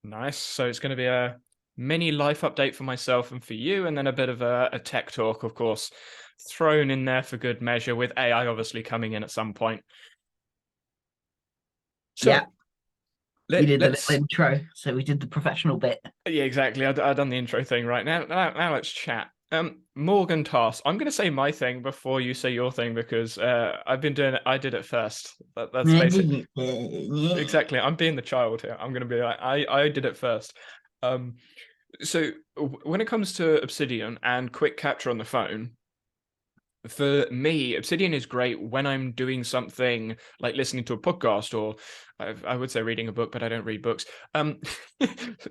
Nice. So it's going to be a mini life update for myself and for you, and then a bit of a tech talk, of course, thrown in there for good measure, with AI obviously coming in at some point. Yeah, So you did the little let's, intro, so we did the professional bit. yeah, exactly. I've done the intro thing right now. Now let's chat. Morgan task. I'm going to say my thing before you say your thing because I've been doing it. I did it first. That's basic. Exactly. I'm being the child here. I'm going to be like, I did it first. Um, so when it comes to Obsidian and quick capture on the phone, for me, Obsidian is great when I'm doing something like listening to a podcast, or I would say reading a book, but I don't read books. Um,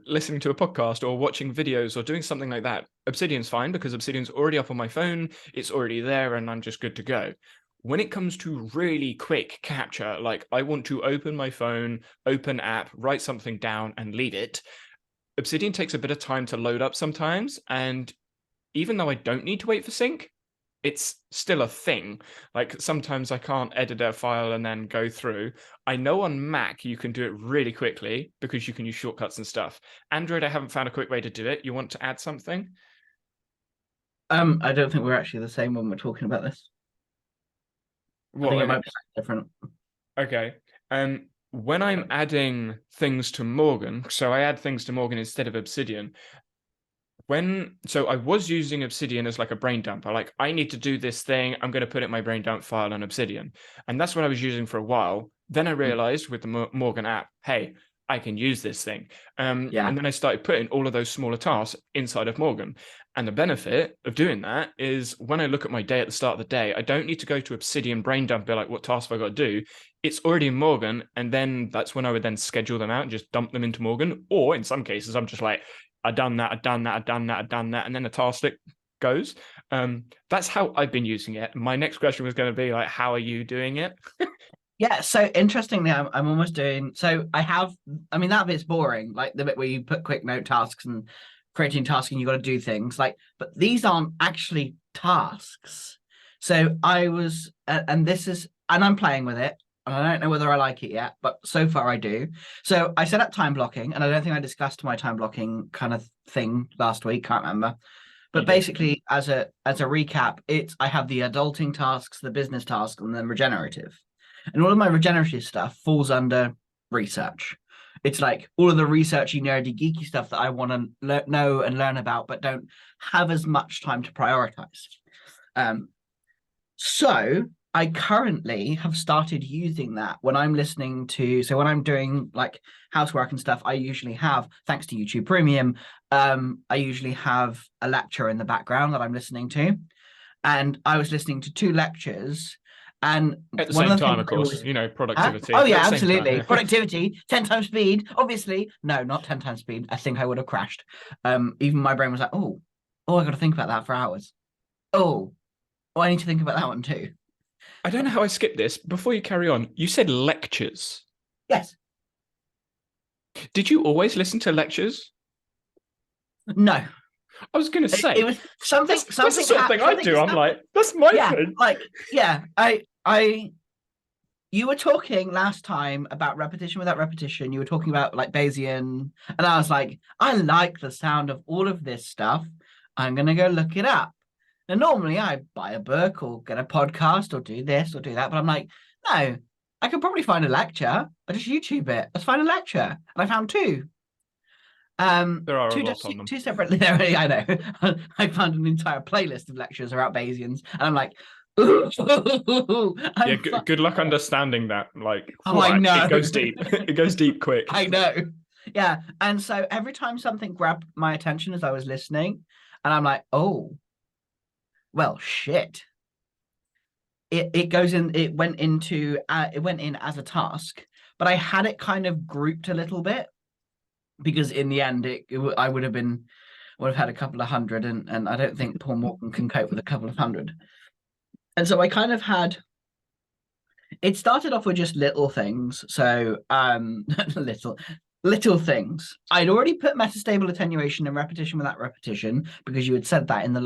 listening to a podcast or watching videos or doing something like that. Obsidian's fine because Obsidian's already up on my phone. It's already there, and I'm just good to go. When it comes to really quick capture, like I want to open my phone, open app, write something down, and leave it. Obsidian takes a bit of time to load up sometimes, and even though I don't need to wait for sync, it's still a thing. Like sometimes I can't edit a file and then go through. I know on Mac you can do it really quickly because you can use shortcuts and stuff. Android, I haven't found a quick way to do it. You want to add something? I don't think we're actually the same when we're talking about this. I think What? it might be different. Okay. When I'm adding things to Morgan, so I add things to Morgan instead of Obsidian. So I was using Obsidian as like a brain dump. I need to do this thing. I'm going to put it in my brain dump file on Obsidian. And that's what I was using for a while. Then I realized with the Morgan app, hey, I can use this thing. Yeah. And then I started putting all of those smaller tasks inside of Morgan. And the benefit of doing that is when I look at my day at the start of the day, I don't need to go to Obsidian brain dump, be like, what task have I got to do? It's already in Morgan. And then that's when I would then schedule them out and just dump them into Morgan. Or in some cases, I'm just like, I've done that, I've done that, I've done that, I've done that, and then the task stick goes. That's how I've been using it. My next question was going to be like, how are you doing it? Yeah, so interestingly, I'm almost doing so I have I mean that bit's boring, like the bit where you put quick note tasks and creating tasks and you got to do things like, but these aren't actually tasks. So I was and this is and I'm playing with it and I don't know whether I like it yet, but so far I do. So I set up time blocking, and I don't think I discussed my time blocking kind of thing last week, can't remember. You But did. basically, as a recap, it's I have the adulting tasks, the business tasks, and then regenerative. And all of my regenerative stuff falls under research. It's like all of the researchy, nerdy, geeky stuff that I want to know and learn about, but don't have as much time to prioritize. Um, so I currently have started using that when I'm listening to, so when I'm doing like housework and stuff, I usually have, thanks to YouTube Premium, I usually have a lecture in the background that I'm listening to. And I was listening to two lectures. And At the one same of the time, things of I course, always, huh? productivity. Oh, At yeah, the same time, absolutely. yeah. Productivity, 10 times speed, obviously. No, not 10 times speed. I think I would have crashed. Even my brain was like, oh, I got to think about that for hours. Oh, I need to think about that one too. I don't know how I skipped this. Before you carry on, you said lectures. Yes. Did you always listen to lectures? No. I was going to It say, was something. that's the Something. sort of thing I Something. do. I'm like, that's my Yeah. thing. Like. Yeah. You were talking last time about repetition without repetition. You were talking about like Bayesian, and I was like, I like the sound of all of this stuff. I'm gonna go look it up. And normally I buy a book or get a podcast or do this or do that, but I'm like, no, I could probably find a lecture. I just YouTube it. Let's find a lecture, and I found two. There are a Two lot on them. two separately. I know. I found an entire playlist of lectures about Bayesians, and I'm like, ooh, Yeah, I'm. good luck understanding that. Like, Oh, I it know. goes deep. It goes deep quick. I know. Yeah. And so every time something grabbed my attention as I was listening, and I'm like, oh, well, shit. It goes in, it went in as a task, but I had it kind of grouped a little bit because in the end, I would have had a couple of hundred, and I don't think Paul Morgan can cope with a couple of hundred. And so I kind of had it started off with just little things. So little things. I'd already put metastable attenuation and repetition without repetition because you had said that in our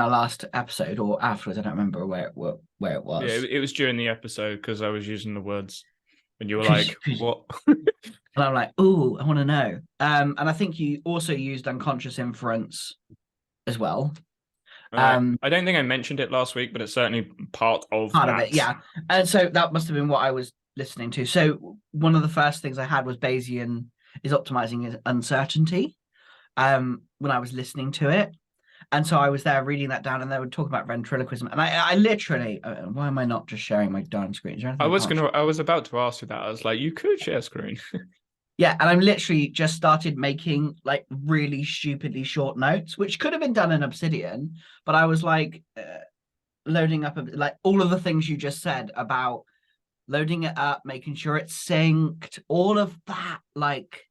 last episode or afterwards. I don't remember where it Yeah, was. it was during the episode because I was using the words. And you were like, what? And I'm like, oh, I want to know. And I think you also used unconscious inference as well. I don't think I mentioned it last week, but it's certainly part of Part of that. it, yeah. And so that must have been what I was listening to. So one of the first things I had was Bayesian is optimizing uncertainty when I was listening to it. And so I was there reading that down, and they would talk about ventriloquism. And I literally, why am I not just sharing my darn screen? Is there anything I was about to ask you that. I was like, you could share screen. Yeah, and I'm literally just started making like really stupidly short notes, which could have been done in Obsidian, but I was like loading up like all of the things you just said about loading it up, making sure it's synced, all of that like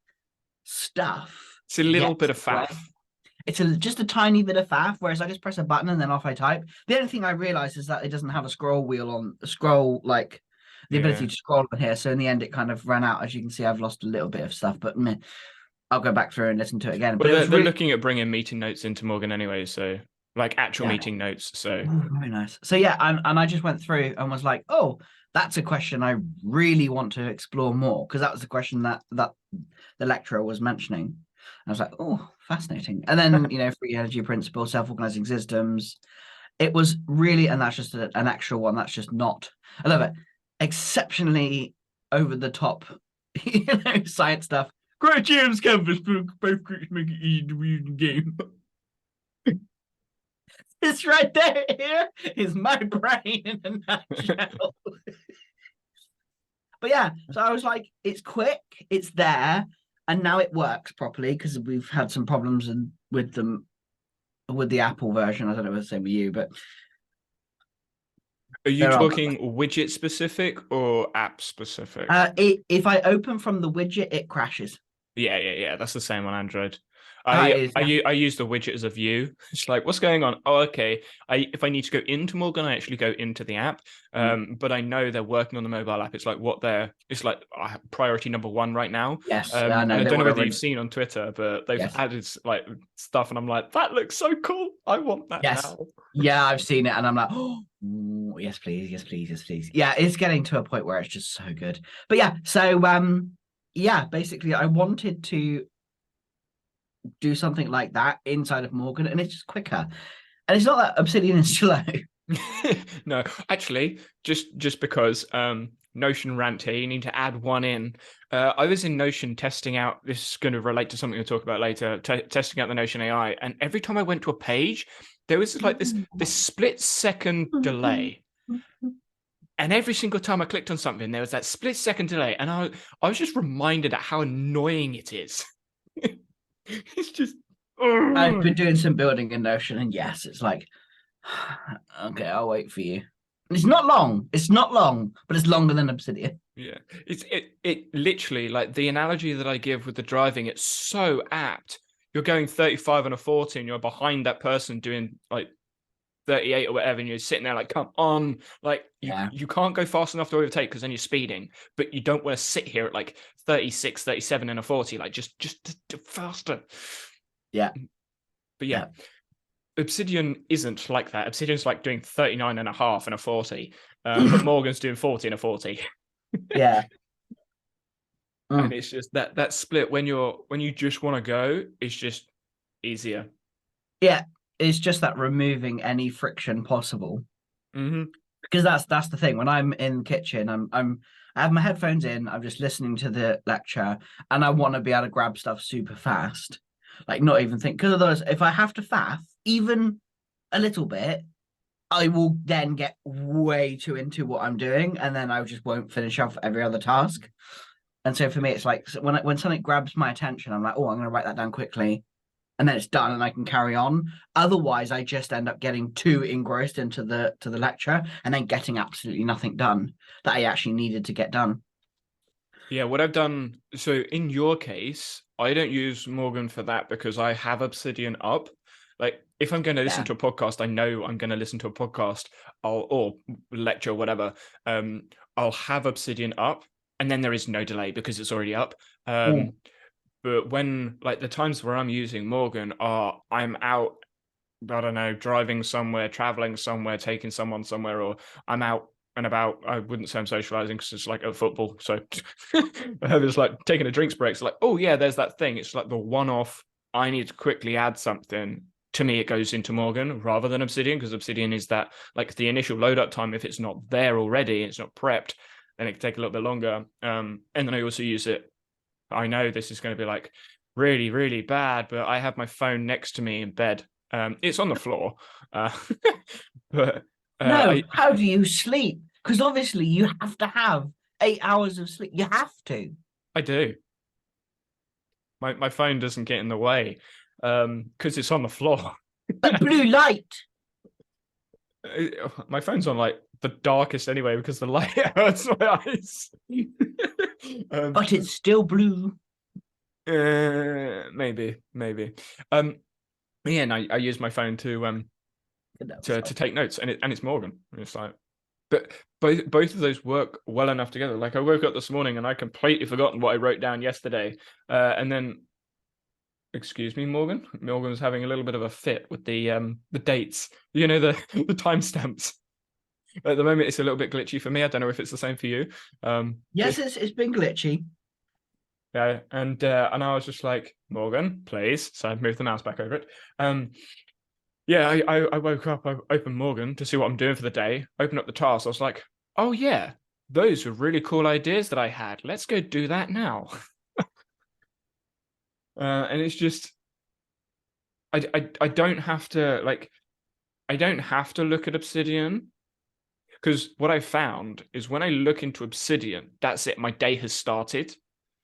stuff. It's a little bit of faff. It's just a tiny bit of faff, whereas I just press a button and then off I type. The only thing I realized is that it doesn't have a scroll wheel on like the ability to scroll on here. So in the end, it kind of ran out. As you can see, I've lost a little bit of stuff, but I'll go back through and listen to it again. Well, But they're looking at bringing meeting notes into Morgan anyway, so like actual meeting notes. So very nice. So yeah, and I just went through and was like, oh, that's a question I really want to explore more, because that was the question that the lecturer was mentioning. I was like, oh, fascinating. And then, free energy principle, self-organizing systems. It was really, and that's just an extra one. That's just not, I love it, exceptionally over the top, science stuff. Great James Canvas book, both groups make it easy to read the game. It's right there. Here is my brain in a nutshell. But yeah, so I was like, it's quick, it's there, and now it works properly, because we've had some problems with the Apple version. I don't know if it's the same with you, but are you talking widget specific or app specific? If I open from the widget, it crashes. Yeah. That's the same on Android. I use the widget as a view. It's like, what's going on? Oh, okay. If I need to go into Morgan, I actually go into the app. But I know they're working on the mobile app. It's like it's like priority number one right now. Yes, I don't know whether you've seen on Twitter, but they've added like stuff, and I'm like, that looks so cool. I want that now. Yeah, I've seen it, and I'm like, oh, yes, please, yes, please, yes, please. Yeah, it's getting to a point where it's just so good. But yeah, so yeah, basically, I wanted to do something like that inside of Morgan, and it's just quicker. And it's not that Obsidian is slow. No, actually, just because Notion rant here, you need to add one in. I was in Notion testing out, this is going to relate to something we'll talk about later, testing out the Notion AI, and every time I went to a page, there was like this split-second delay. And every single time I clicked on something, there was that split-second delay, and I was just reminded at how annoying it is. It's just... I've been doing some building in Notion, and yes, it's like, okay, I'll wait for you. It's not long, but it's longer than Obsidian. Yeah, it literally, like the analogy that I give with the driving, it's so apt. You're going 35 on a 40 and you're behind that person doing like 38 or whatever, and you're sitting there like, come on, like you can't go fast enough to overtake because then you're speeding, but you don't want to sit here at like 36, 37 in a 40, like just faster. Yeah. But yeah. Obsidian isn't like that. Obsidian's like doing 39 and a half and a 40, but Morgan's doing 40 and a 40. Yeah. And it's just that split when you just want to go, it's just easier. Yeah, it's just that removing any friction possible. Because that's the thing. When I'm in the kitchen, I have my headphones in, I'm just listening to the lecture, and I want to be able to grab stuff super fast. Like, not even think, because otherwise, if I have to faff even a little bit, I will then get way too into what I'm doing, and then I just won't finish off every other task. And so for me, it's like when something grabs my attention, I'm like, oh, I'm going to write that down quickly, and then it's done, and I can carry on. Otherwise, I just end up getting too engrossed into the lecture, and then getting absolutely nothing done that I actually needed to get done. Yeah, what I've done, so in your case, I don't use Morgan for that because I have Obsidian up. Like, if I'm going to listen to a podcast, I know I'm going to listen to a podcast or lecture or whatever. I'll have Obsidian up, and then there is no delay because it's already up. But when, like, the times where I'm using Morgan are I'm out, I don't know, driving somewhere, traveling somewhere, taking someone somewhere, or I'm out and about. I wouldn't say I'm socializing because it's like at football. So it's like taking a drinks break. It's like, oh yeah, there's that thing. It's like the one-off. I need to quickly add something. To me, it goes into Morgan rather than Obsidian, because Obsidian is that like the initial load up time. If it's not there already, it's not prepped, then it can take a little bit longer. And then I also use it. I know this is going to be like really, really bad, but I have my phone next to me in bed. It's on the floor, but No, how do you sleep? Because obviously you have to have 8 hours of sleep. You have to. I do. My phone doesn't get in the way because it's on the floor. But blue light. My phone's on like the darkest anyway because the light hurts my eyes. But it's still blue. Maybe. Yeah, and I use my phone to take notes, and it's Morgan. It's like, but both of those work well enough together. Like I woke up this morning and I completely forgotten what I wrote down yesterday, and then, excuse me, Morgan. Morgan was having a little bit of a fit with the dates. You know, the timestamps. At the moment, it's a little bit glitchy for me. I don't know if it's the same for you. Yes, it's been glitchy. Yeah, and I was just like, Morgan, please. So I moved the mouse back over it. Yeah, I woke up, I opened Morgan to see what I'm doing for the day, opened up the task. I was like, oh yeah, those were really cool ideas that I had. Let's go do that now. And it's just, I don't have to I don't have to look at Obsidian, because what I found is when I look into Obsidian, that's it. My day has started.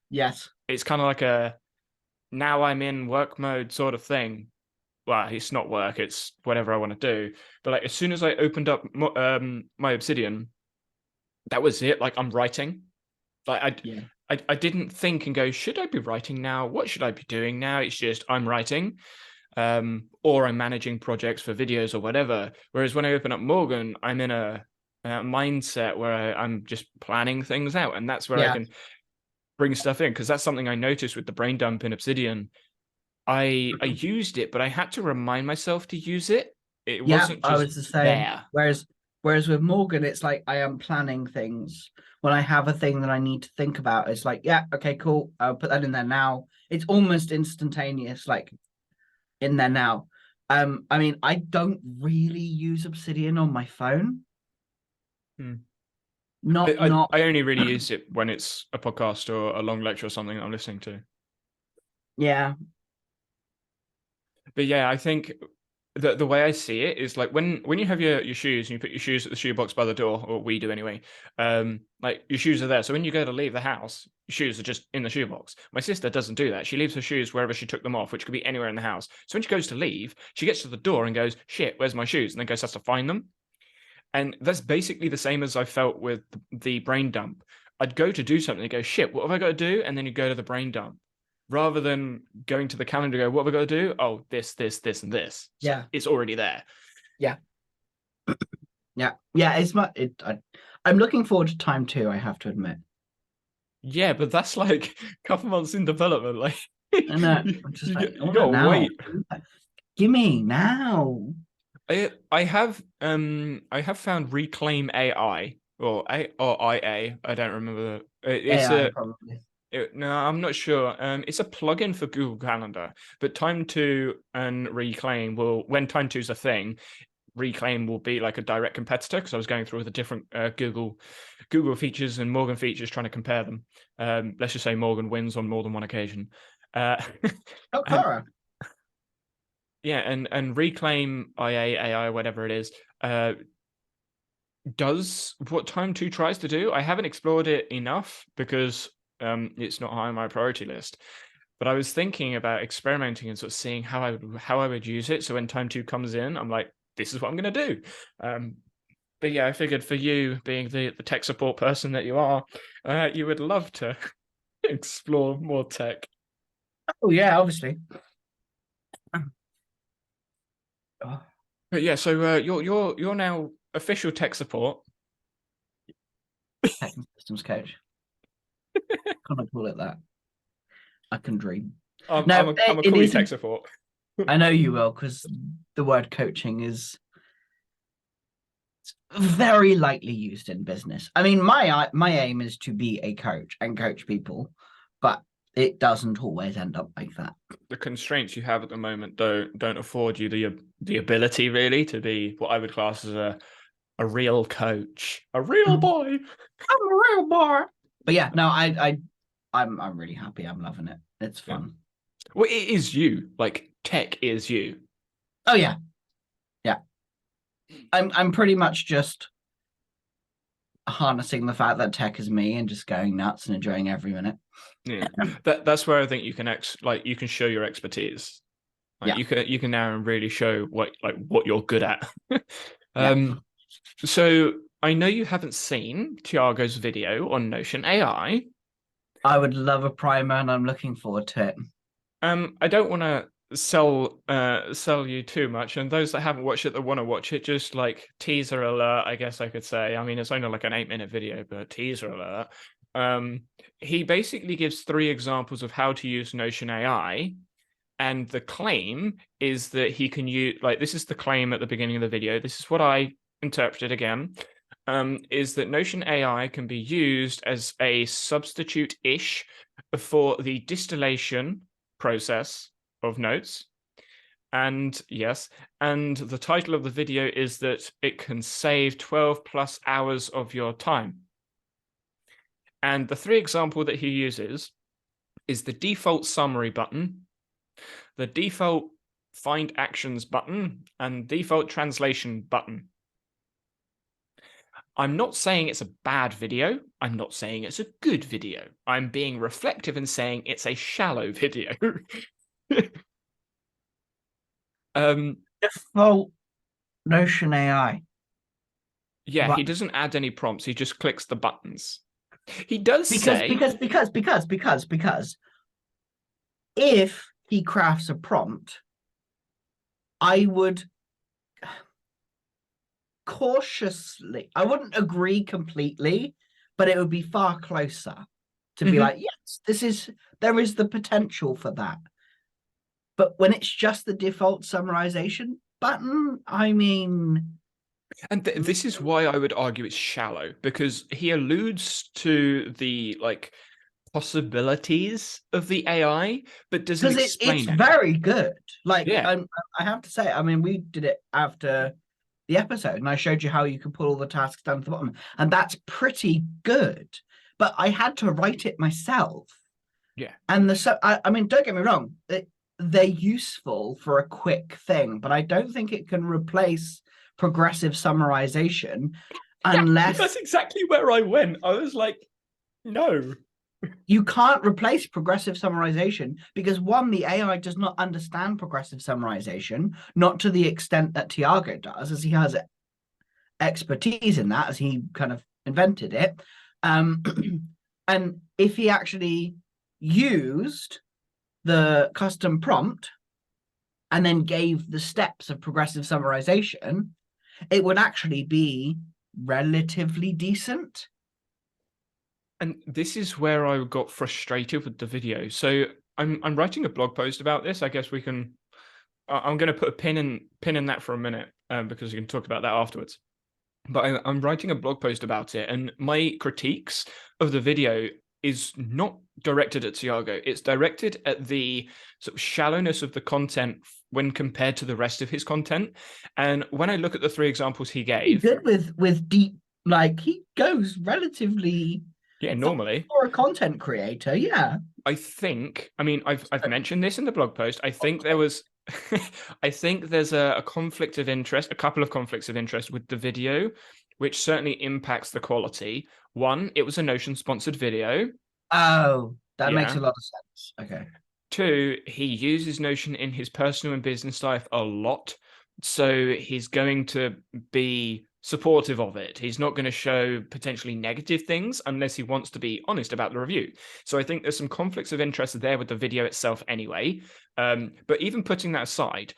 Yes. It's kind of like a, now I'm in work mode sort of thing. Well, it's not work, it's whatever I want to do. But like as soon as I opened up my Obsidian, that was it. Like I'm writing. Like I didn't think and go, should I be writing now? What should I be doing now? It's just I'm writing. Or I'm managing projects for videos or whatever. Whereas when I open up Morgan, I'm in a mindset where I'm just planning things out, and that's where I can bring stuff in, because that's something I noticed with the brain dump in Obsidian. I used it, but I had to remind myself to use it. It wasn't just I was the same. there. Whereas with Morgan, it's like I am planning things. When I have a thing that I need to think about, it's like, yeah, okay, cool. I'll put that in there now. It's almost instantaneous, like in there now. I mean, I don't really use Obsidian on my phone. I only really use it when it's a podcast or a long lecture or something that I'm listening to. Yeah. But yeah, I think the way I see it is like when you have your shoes and you put your shoes at the shoebox by the door, or we do anyway, like your shoes are there. So when you go to leave the house, your shoes are just in the shoebox. My sister doesn't do that. She leaves her shoes wherever she took them off, which could be anywhere in the house. So when she goes to leave, she gets to the door and goes, shit, where's my shoes? And then goes, has to find them. And that's basically the same as I felt with the brain dump. I'd go to do something and go, shit, what have I got to do? And then you go to the brain dump, rather than going to the calendar, go, what have I got to do? Oh, this, and this. So yeah. It's already there. Yeah. Yeah. I'm looking forward to time 2, I have to admit. Yeah, but that's like a couple months in development. Like, I know. I'm just you gotta wait. Give me now. I have found Reclaim AI or IA. I don't remember. It's AI, probably. No, I'm not sure. It's a plugin for Google Calendar, but Time 2 and Reclaim will, when Time 2 is a thing, Reclaim will be like a direct competitor, because I was going through the different Google features and Morgan features, trying to compare them. Let's just say Morgan wins on more than one occasion. Oh, Clara. Yeah, and Reclaim IA, AI, whatever it is, does what Time 2 tries to do. I haven't explored it enough because it's not high on my priority list. But I was thinking about experimenting and sort of seeing how I would use it. So when Time 2 comes in, I'm like, this is what I'm going to do. But yeah, I figured for you, being the tech support person that you are, you would love to explore more tech. Oh yeah, obviously. But yeah, so you're now official tech support. Tech and systems coach. Can I call it that? I can dream. I'm a call you tech support. I know you will, because the word coaching is very lightly used in business. I mean, my aim is to be a coach and coach people, but it doesn't always end up like that. The constraints you have at the moment don't afford you the ability really to be what I would class as a real coach, a real boy. I'm a real boy. But yeah, no, I'm really happy. I'm loving it. It's fun. Yeah. Well, it is you. Like tech is you. Oh yeah, yeah. I'm pretty much just harnessing the fact that tech is me and just going nuts and enjoying every minute. Yeah, that's where I think you can you can show your expertise. Like Yeah. you can now really show what you're good at. So I know you haven't seen Tiago's video on Notion AI. I would love a primer and I'm looking forward to it. I don't want to sell you too much, and those that haven't watched it that want to watch it, just like teaser alert, I guess I could say. I mean, it's only like an 8-minute video, but teaser alert. He basically gives 3 examples of how to use Notion AI, and the claim is that he can use, like, this is the claim at the beginning of the video. This is what I interpreted again. Is that Notion AI can be used as a substitute-ish for the distillation process of notes. And yes, and the title of the video is that it can save 12 plus hours of your time. And the 3 example that he uses is the default summary button, the default find actions button, and default translation button. I'm not saying it's a bad video. I'm not saying it's a good video. I'm being reflective and saying it's a shallow video. Default Notion AI. Yeah, But he doesn't add any prompts. He just clicks the buttons. He does because if he crafts a prompt, I would cautiously, I wouldn't agree completely, but it would be far closer to be like, yes, there is the potential for that. But when it's just the default summarization button, I mean. And this is why I would argue it's shallow, because he alludes to the possibilities of the AI, but doesn't explain it's it. very good. Like, yeah. I have to say, I mean, we did it after the episode, and I showed you how you can put all the tasks down to the bottom, and that's pretty good. But I had to write it myself. Yeah. And I mean, don't get me wrong, they're useful for a quick thing, but I don't think it can replace progressive summarization unless. That's exactly where I went. I was like, no. You can't replace progressive summarization because, one, the AI does not understand progressive summarization, not to the extent that Tiago does, as he has expertise in that, as he kind of invented it. And if he actually used the custom prompt and then gave the steps of progressive summarization, it would actually be relatively decent. And this is where I got frustrated with the video. So I'm writing a blog post about this. I guess we can. I'm going to put a pin in that for a minute because we can talk about that afterwards. But I'm writing a blog post about it, and my critiques of the video is not directed at Tiago. It's directed at the sort of shallowness of the content when compared to the rest of his content. And when I look at the 3 examples he gave, he's good with deep, like he goes relatively. Yeah, normally for a content creator, yeah. I mean, I've mentioned this in the blog post. I think there was, I think there's a conflict of interest, a couple of conflicts of interest with the video, which certainly impacts the quality. 1, it was a Notion sponsored video. Oh, that makes a lot of sense. Okay. 2, he uses Notion in his personal and business life a lot, so he's going to be supportive of it. He's not going to show potentially negative things unless he wants to be honest about the review. So I think there's some conflicts of interest there with the video itself anyway. But even putting that aside,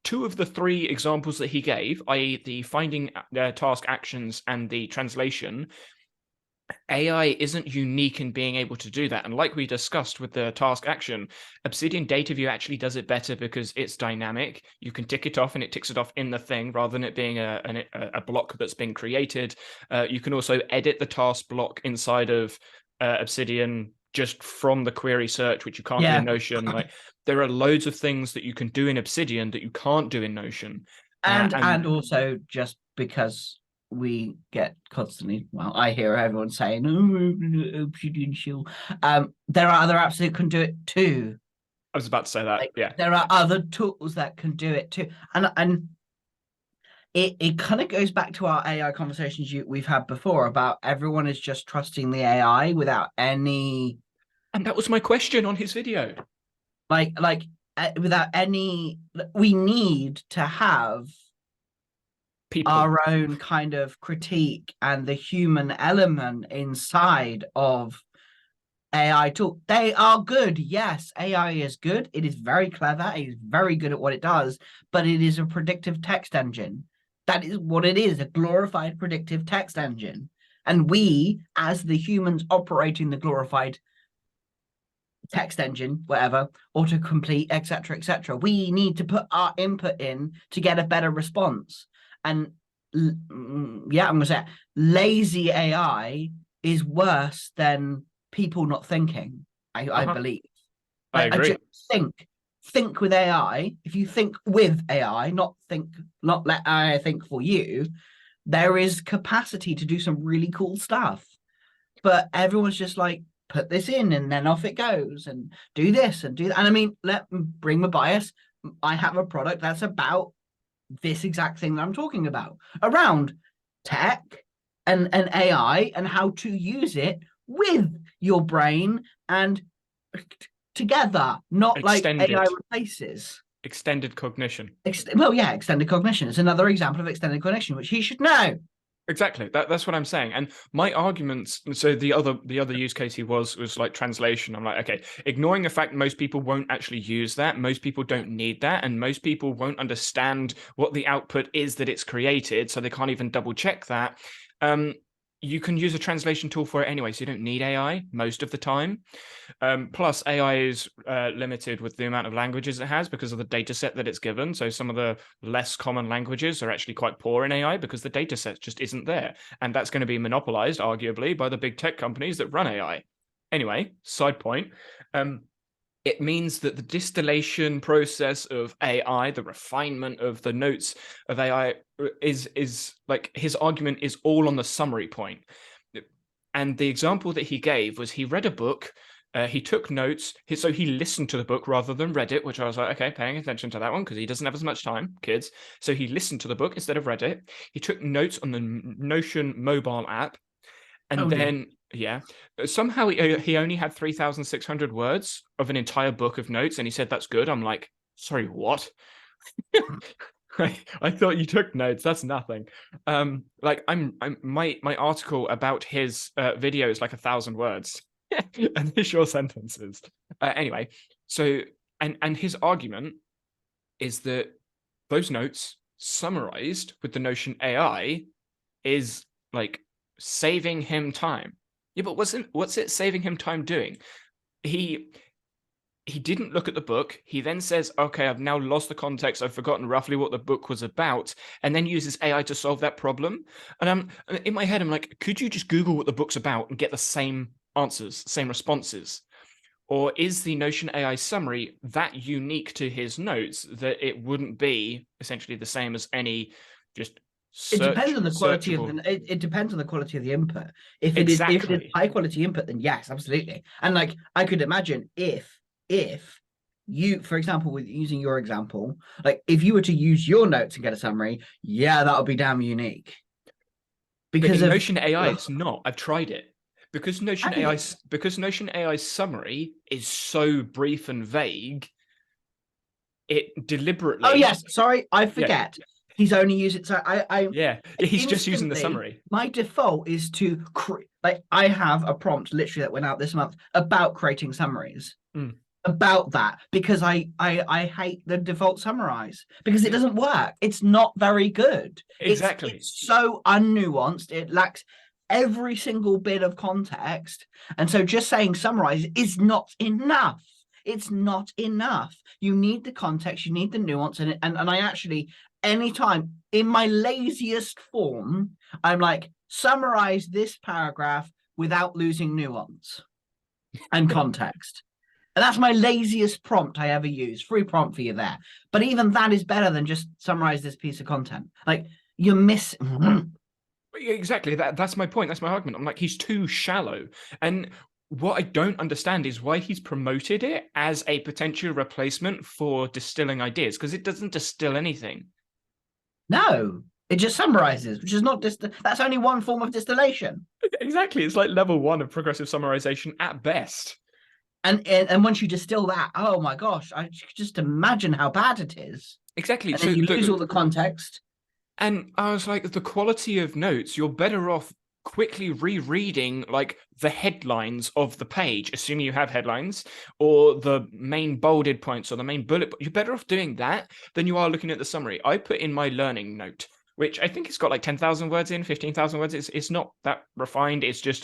2 of the 3 examples that he gave, i.e. the finding task actions and the translation, AI isn't unique in being able to do that. And like we discussed with the task action, Obsidian Data View actually does it better because it's dynamic. You can tick it off and it ticks it off in the thing rather than it being a block that's been created. You can also edit the task block inside of Obsidian just from the query search, which you can't do in Notion. Like, there are loads of things that you can do in Obsidian that you can't do in Notion. And also just because we get constantly, well, I hear everyone saying, oh, Obsidian Shield. There are other apps that can do it too. I was about to say that. Like, yeah. There are other tools that can do it too. And it kind of goes back to our AI conversations we've had before about everyone is just trusting the AI without any. And that was my question on his video. Without any, we need to have people, our own kind of critique and the human element inside of AI tool. They are good. Yes, AI is good. It is very clever. It is very good at what it does, but it is a predictive text engine. That is what it is, a glorified predictive text engine. And we, as the humans operating the glorified text engine, whatever, autocomplete, etc., we need to put our input in to get a better response. And yeah, I'm going to say lazy AI is worse than people not thinking. I believe. I agree. I just think with AI. If you think with AI, not let AI think for you, there is capacity to do some really cool stuff. But everyone's just like, put this in and then off it goes, and do this and do that. And I mean, let me bring my bias. I have a product that's about this exact thing that I'm talking about, around tech and AI and how to use it with your brain and together, not extended. like AI replaces. Extended cognition. Extended cognition is another example of extended cognition, which he should know. Exactly. That's what I'm saying. And my arguments, so the other use case he was like translation. I'm like, okay, ignoring the fact most people won't actually use that, most people don't need that, and most people won't understand what the output is that it's created, so they can't even double check that. You can use a translation tool for it anyway, so you don't need AI most of the time. Plus, AI is limited with the amount of languages it has because of the data set that it's given. So some of the less common languages are actually quite poor in AI because the data set just isn't there. And that's going to be monopolized, arguably, by the big tech companies that run AI. Anyway, side point. It means that the distillation process of AI, the refinement of the notes of AI is like, his argument is all on the summary point. And the example that he gave was he read a book, he took notes, so he listened to the book rather than read it, which I was like, okay, paying attention to that one because he doesn't have as much time, kids. So he listened to the book instead of read it. He took notes on the Notion mobile app. And somehow he only had 3,600 words of an entire book of notes, and he said that's good. I'm like, sorry, what? I thought you took notes. That's nothing. Like my article about his video is like 1,000 words, and they're short sentences. Anyway, so and his argument is that those notes summarized with the Notion AI is like saving him time. Yeah, but what's it saving him time doing? He didn't look at the book. He then says, okay, I've now lost the context. I've forgotten roughly what the book was about, and then uses AI to solve that problem. And in my head, I'm like, could you just Google what the book's about and get the same answers, same responses? Or is the Notion AI summary that unique to his notes that it wouldn't be essentially the same as any just it depends on the quality of it depends on the quality of the input. If it is high quality input, then yes, absolutely. And like, I could imagine if you, for example, with using your example, like if you were to use your notes and get a summary, that would be damn unique. Because of Notion AI, it's not. I've tried it. Because Notion AI's summary is so brief and vague, it deliberately. Oh yes, sorry, I forget. Yeah. He's only using he's just using the summary. My default is to I have a prompt literally that went out this month about creating summaries. About that, because I hate the default summarize because it doesn't work. It's not very good. Exactly. It's so unnuanced. It lacks every single bit of context. And so just saying summarize is not enough. It's not enough. You need the context, you need the nuance. And I actually, anytime in my laziest form, I'm like, summarize this paragraph without losing nuance and context. And that's my laziest prompt I ever use. Free prompt for you there. But even that is better than just summarize this piece of content. Like, you're missing. Exactly. That's my point. That's my argument. I'm like, he's too shallow. And what I don't understand is why he's promoted it as a potential replacement for distilling ideas, because it doesn't distill anything. No, it just summarizes, which is not that's only one form of distillation. Exactly. It's like level 1 of progressive summarization at best. And once you distill that, oh my gosh, I just imagine how bad it is. Exactly. And then you lose all the context. And I was like, the quality of notes, you're better off quickly rereading like the headlines of the page, assuming you have headlines, or the main bolded points or the main bullet. You're better off doing that than you are looking at the summary. I put in my learning note, which I think it's got like 10,000 words in, 15,000 words. It's not that refined. It's just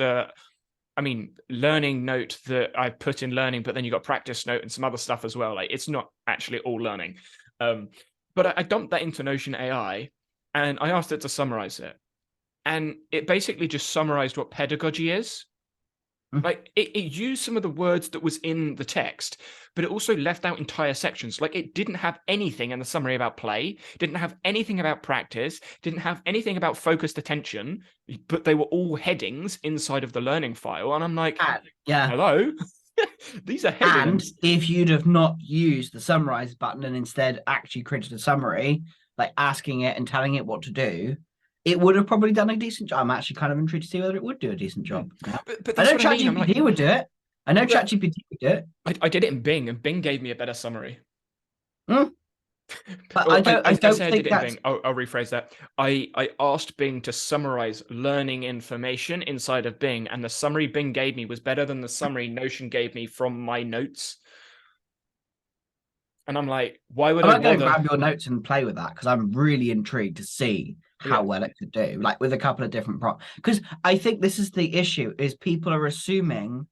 learning note that I put in learning, but then you got practice note and some other stuff as well. Like, it's not actually all learning. But I dumped that into Notion AI and I asked it to summarize it. And it basically just summarized what pedagogy is. Like, it used some of the words that was in the text, but it also left out entire sections. Like, it didn't have anything in the summary about play, didn't have anything about practice, didn't have anything about focused attention, but they were all headings inside of the learning file. And I'm like, hello? These are headings. And if you'd have not used the summarize button and instead actually created a summary, like asking it and telling it what to do, it would have probably done a decent job. I'm actually kind of intrigued to see whether it would do a decent job. But I know ChatGPT would do it. I know ChatGPT would do it. I did it in Bing, and Bing gave me a better summary. But I don't think I did it in Bing. I'll rephrase that. I asked Bing to summarize learning information inside of Bing, and the summary Bing gave me was better than the summary Notion gave me from my notes. And I'm like, why would I going to grab your notes and play with that, because I'm really intrigued to see how well it could do, like with a couple of different prompts. Because I think this is the issue, is people are assuming,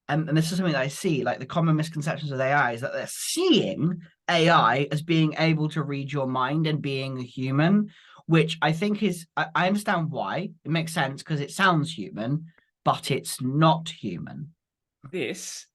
and this is something that I see, like the common misconceptions of AI is that they're seeing AI as being able to read your mind and being a human, which I think is, I understand why. It makes sense because it sounds human, but it's not human. This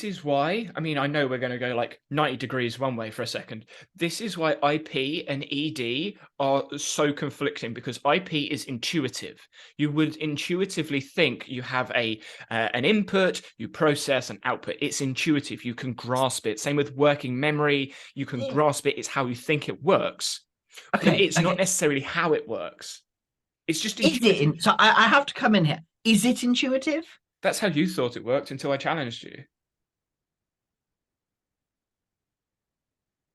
is why, I mean, I know we're going to go like 90 degrees one way for a second. This is why IP and ED are so conflicting, because IP is intuitive. You would intuitively think you have an input, you process an output. It's intuitive. You can grasp it. Same with working memory. You can grasp it. It's how you think it works. Okay, but it's not necessarily how it works. It's just intuitive. So I have to come in here. Is it intuitive? That's how you thought it worked until I challenged you.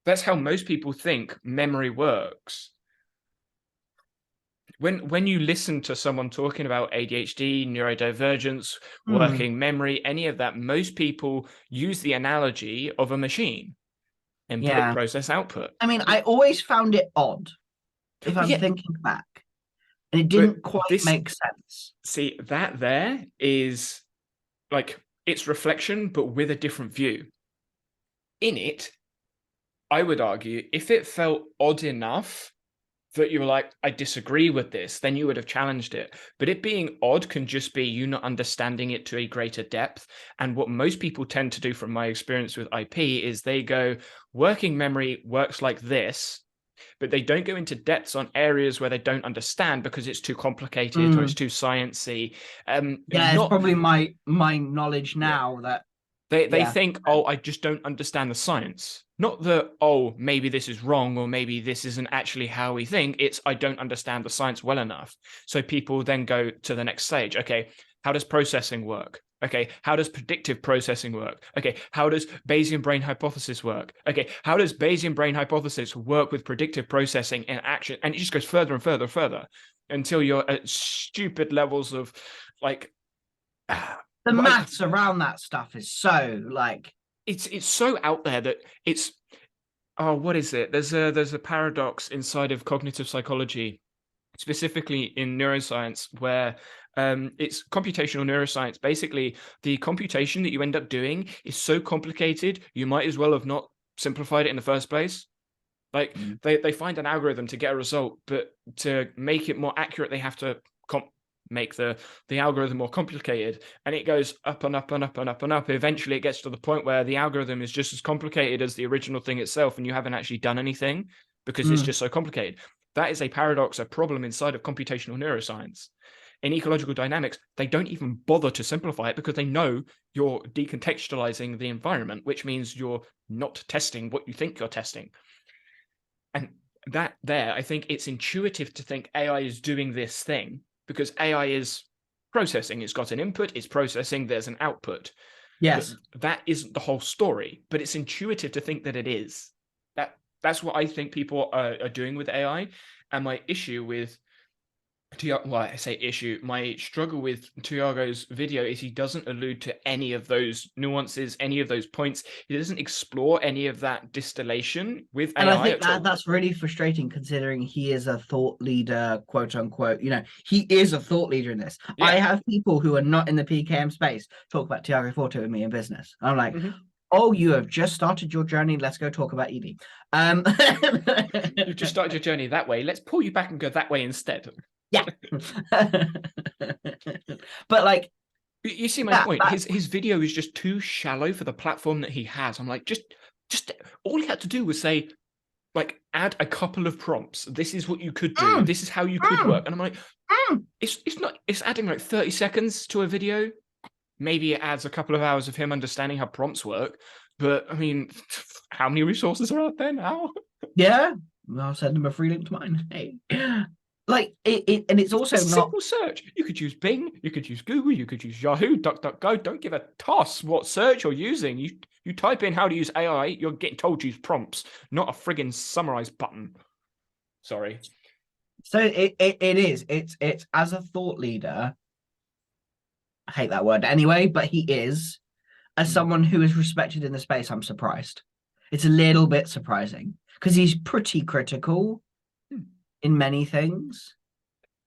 That's how most people think memory works. When you listen to someone talking about ADHD, neurodivergence, working memory, any of that, most people use the analogy of a machine. Input, process, output. I mean, I always found it odd, if I'm thinking back. And it didn't quite make sense. See, that there is like its reflection, but with a different view. In it, I would argue, if it felt odd enough that you were like, I disagree with this, then you would have challenged it. But it being odd can just be you not understanding it to a greater depth. And what most people tend to do, from my experience with IP, is they go, working memory works like this, but they don't go into depths on areas where they don't understand because it's too complicated or it's too sciencey. It's probably my knowledge now that they think, oh, I just don't understand the science. Not that, oh, maybe this is wrong or maybe this isn't actually how we think. It's, I don't understand the science well enough. So people then go to the next stage. Okay, how does processing work? Okay, how does predictive processing work? Okay, how does Bayesian brain hypothesis work? Okay, how does Bayesian brain hypothesis work with predictive processing in action? And it just goes further and further and further until you're at stupid levels of like... The maths around that stuff is so like... It's so out there that it's... Oh, what is it? There's a paradox inside of cognitive psychology specifically in neuroscience, where it's computational neuroscience. Basically, the computation that you end up doing is so complicated, you might as well have not simplified it in the first place. Like they find an algorithm to get a result, but to make it more accurate, they have to make the algorithm more complicated, and it goes up and up and up and up and up. Eventually, it gets to the point where the algorithm is just as complicated as the original thing itself, and you haven't actually done anything because it's just so complicated. That is a paradox, a problem inside of computational neuroscience. In ecological dynamics, they don't even bother to simplify it because they know you're decontextualizing the environment, which means you're not testing what you think you're testing. And that there, I think it's intuitive to think AI is doing this thing because AI is processing. It's got an input, it's processing, there's an output. Yes. But that isn't the whole story, but it's intuitive to think that it is. That's what I think people are doing with AI. And my issue with my struggle with Tiago's video is he doesn't allude to any of those nuances, any of those points. He doesn't explore any of that distillation with AI. And I think that's really frustrating considering he is a thought leader, quote unquote. He is a thought leader in this. Yeah. I have people who are not in the PKM space talk about Tiago Forte with me in business. I'm like, oh, you have just started your journey. Let's go talk about ED. You've just started your journey that way. Let's pull you back and go that way instead. Yeah. But like, you see my point. His video is just too shallow for the platform that he has. I'm like, just all he had to do was say, like, add a couple of prompts. This is what you could do. This is how you could work. And I'm like, it's adding like 30 seconds to a video. Maybe it adds a couple of hours of him understanding how prompts work. But I mean, how many resources are out there now? Yeah. I'll send him a free link to mine. Hey. Like and it's also not simple search. You could use Bing, you could use Google, you could use Yahoo, DuckDuckGo. Don't give a toss what search you're using. You type in how to use AI, you're getting told to use prompts, not a friggin' summarize button. Sorry. So it is. It's as a thought leader. I hate that word anyway, but he is. As someone who is respected in the space, I'm surprised. It's a little bit surprising because he's pretty critical in many things.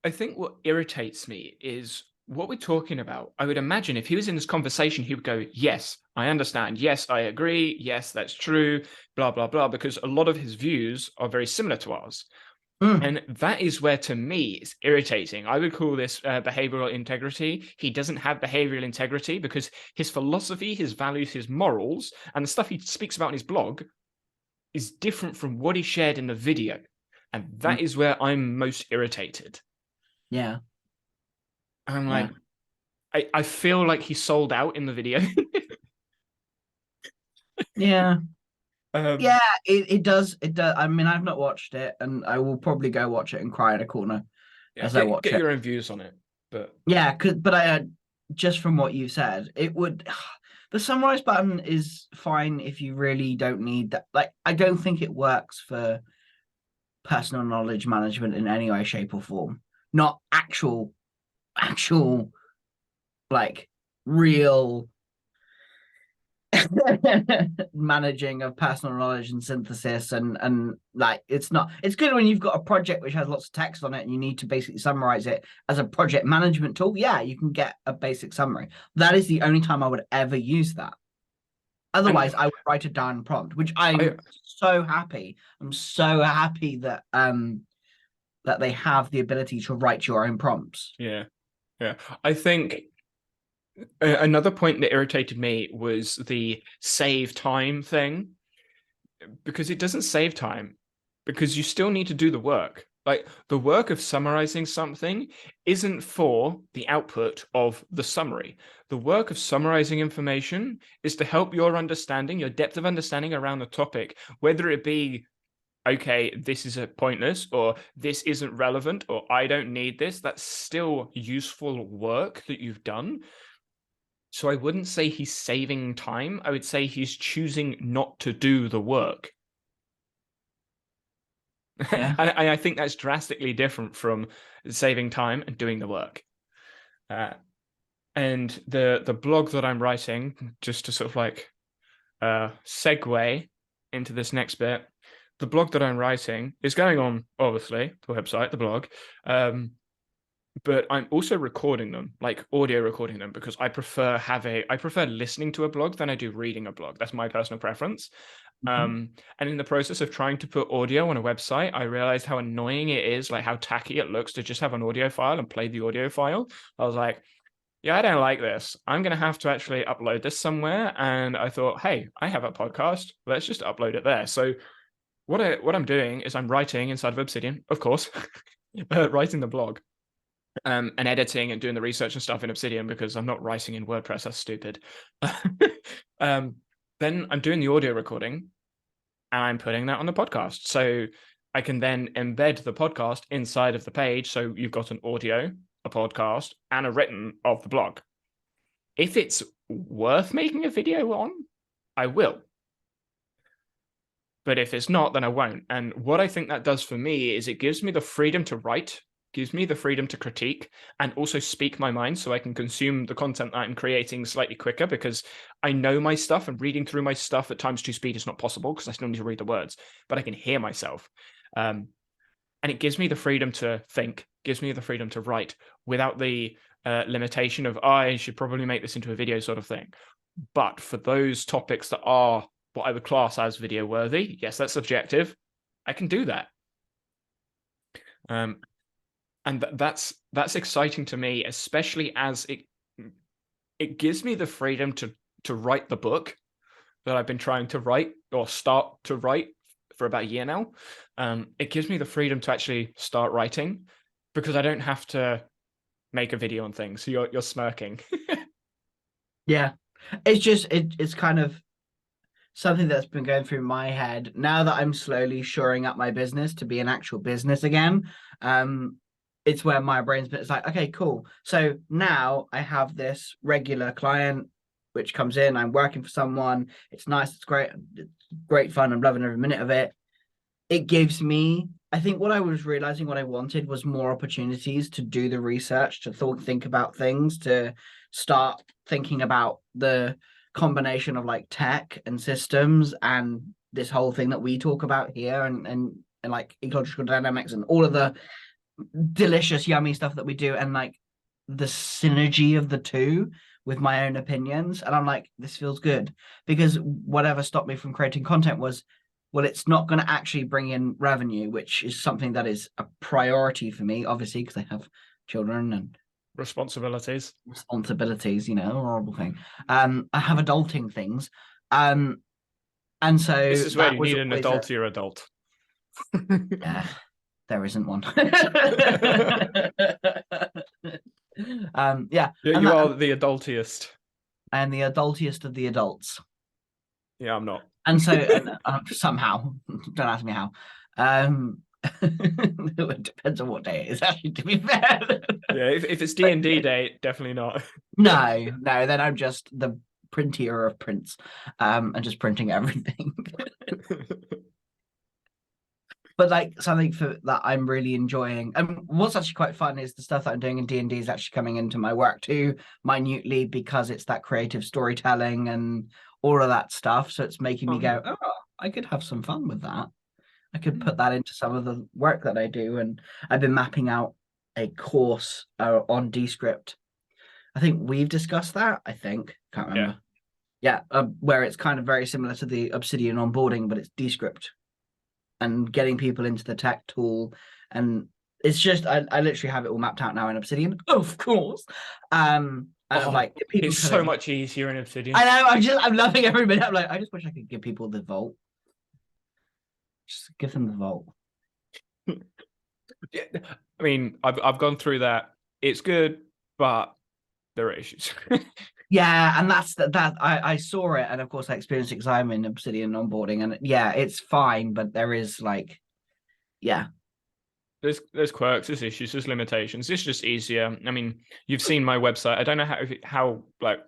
I think what irritates me is what we're talking about. I would imagine if he was in this conversation, he would go, yes, I understand. Yes, I agree. Yes, that's true. Blah, blah, blah. Because a lot of his views are very similar to ours. And that is where, to me, it's irritating. I would call this behavioral integrity. He doesn't have behavioral integrity because his philosophy, his values, his morals, and the stuff he speaks about in his blog is different from what he shared in the video. And that is where I'm most irritated. Yeah. I'm like, I feel like he sold out in the video. Yeah. Yeah, it does. It does. I mean, I've not watched it, and I will probably go watch it and cry in a corner as I watch it. Get your own views on it. But yeah, but I just from what you said, it would. The summarize button is fine if you really don't need that. Like, I don't think it works for personal knowledge management in any way, shape, or form. Not actual, like real managing of personal knowledge and synthesis and like it's good when you've got a project which has lots of text on it and you need to basically summarize it as a project management tool. Yeah, you can get a basic summary. That is the only time I would ever use that. Otherwise, I would write a down prompt, which I'm so happy. I'm so happy that that they have the ability to write your own prompts. Yeah. I think another point that irritated me was the save time thing, because it doesn't save time, because you still need to do the work. Like, the work of summarizing something isn't for the output of the summary. The work of summarizing information is to help your understanding, your depth of understanding around the topic, whether it be, okay, this is pointless, or this isn't relevant, or I don't need this. That's still useful work that you've done. So I wouldn't say he's saving time. I would say he's choosing not to do the work. Yeah. And I think that's drastically different from saving time and doing the work. And the blog that I'm writing, just to sort of like segue into this next bit, the blog that I'm writing is going on, obviously, the website, the blog. But I'm also recording them, like audio recording them, because I prefer listening to a blog than I do reading a blog. That's my personal preference. And in the process of trying to put audio on a website, I realized how annoying it is, like how tacky it looks to just have an audio file and play the audio file. I was like, yeah, I don't like this. I'm going to have to actually upload this somewhere. And I thought, hey, I have a podcast. Let's just upload it there. So what I'm doing is I'm writing inside of Obsidian, of course, writing the blog. And editing and doing the research and stuff in Obsidian, because I'm not writing in WordPress. That's stupid. Then I'm doing the audio recording and I'm putting that on the podcast. So I can then embed the podcast inside of the page. So you've got an audio, a podcast, and a written of the blog. If it's worth making a video on, I will. But if it's not, then I won't. And what I think that does for me is it gives me the freedom to write, gives me the freedom to critique, and also speak my mind, so I can consume the content that I'm creating slightly quicker, because I know my stuff, and reading through my stuff at times 2 speed is not possible because I still need to read the words, but I can hear myself. And it gives me the freedom to think, gives me the freedom to write without the limitation of, I should probably make this into a video sort of thing. But for those topics that are what I would class as video worthy, yes, that's subjective, I can do that. And that's exciting to me, especially as it gives me the freedom to write the book that I've been trying to write, or start to write, for about a year now. It gives me the freedom to actually start writing, because I don't have to make a video on things. So you're smirking. Yeah, it's just it's kind of something that's been going through my head now that I'm slowly shoring up my business to be an actual business again. It's where my brain's been, it's like, okay, cool. So now I have this regular client which comes in, I'm working for someone, it's nice, it's great fun, I'm loving every minute of it. It gives me, I think what I was realizing what I wanted was more opportunities to do the research, to think about things, to start thinking about the combination of like tech and systems and this whole thing that we talk about here, and like ecological dynamics and all of the delicious yummy stuff that we do, and like the synergy of the two with my own opinions. And I'm like, this feels good, because whatever stopped me from creating content was, well, it's not going to actually bring in revenue, which is something that is a priority for me, obviously, because I have children and responsibilities, you know, a horrible thing. I have adulting things. And so this is where you need an adult to your adult. Yeah, there isn't one. Yeah. You are the adultiest. I am the adultiest of the adults. Yeah, I'm not. And so somehow, don't ask me how. It depends on what day it is, actually, to be fair. Yeah, if it's D&D day, definitely not. No, then I'm just the printier of prints, and just printing everything. But like something that I'm really enjoying, and what's actually quite fun is the stuff that I'm doing in D&D is actually coming into my work too, minutely, because it's that creative storytelling and all of that stuff. So it's making me go, oh, I could have some fun with that. I could put that into some of the work that I do. And I've been mapping out a course on Descript. I think we've discussed that. Can't remember. Yeah, where it's kind of very similar to the Obsidian onboarding, but it's Descript, and getting people into the tech tool. And it's just, I literally have it all mapped out now in Obsidian, of course. And like, it's so much easier in Obsidian. I know, I'm loving every minute. I'm like, I just wish I could give people the vault. Just give them the vault. Yeah, I mean, I've gone through that. It's good, but there are issues. Yeah, and that's that. I saw it, and of course I experienced it because I'm in Obsidian onboarding, and yeah, it's fine, but there is like, yeah, there's quirks, there's issues, there's limitations. It's just easier. I mean, you've seen my website. I don't know how like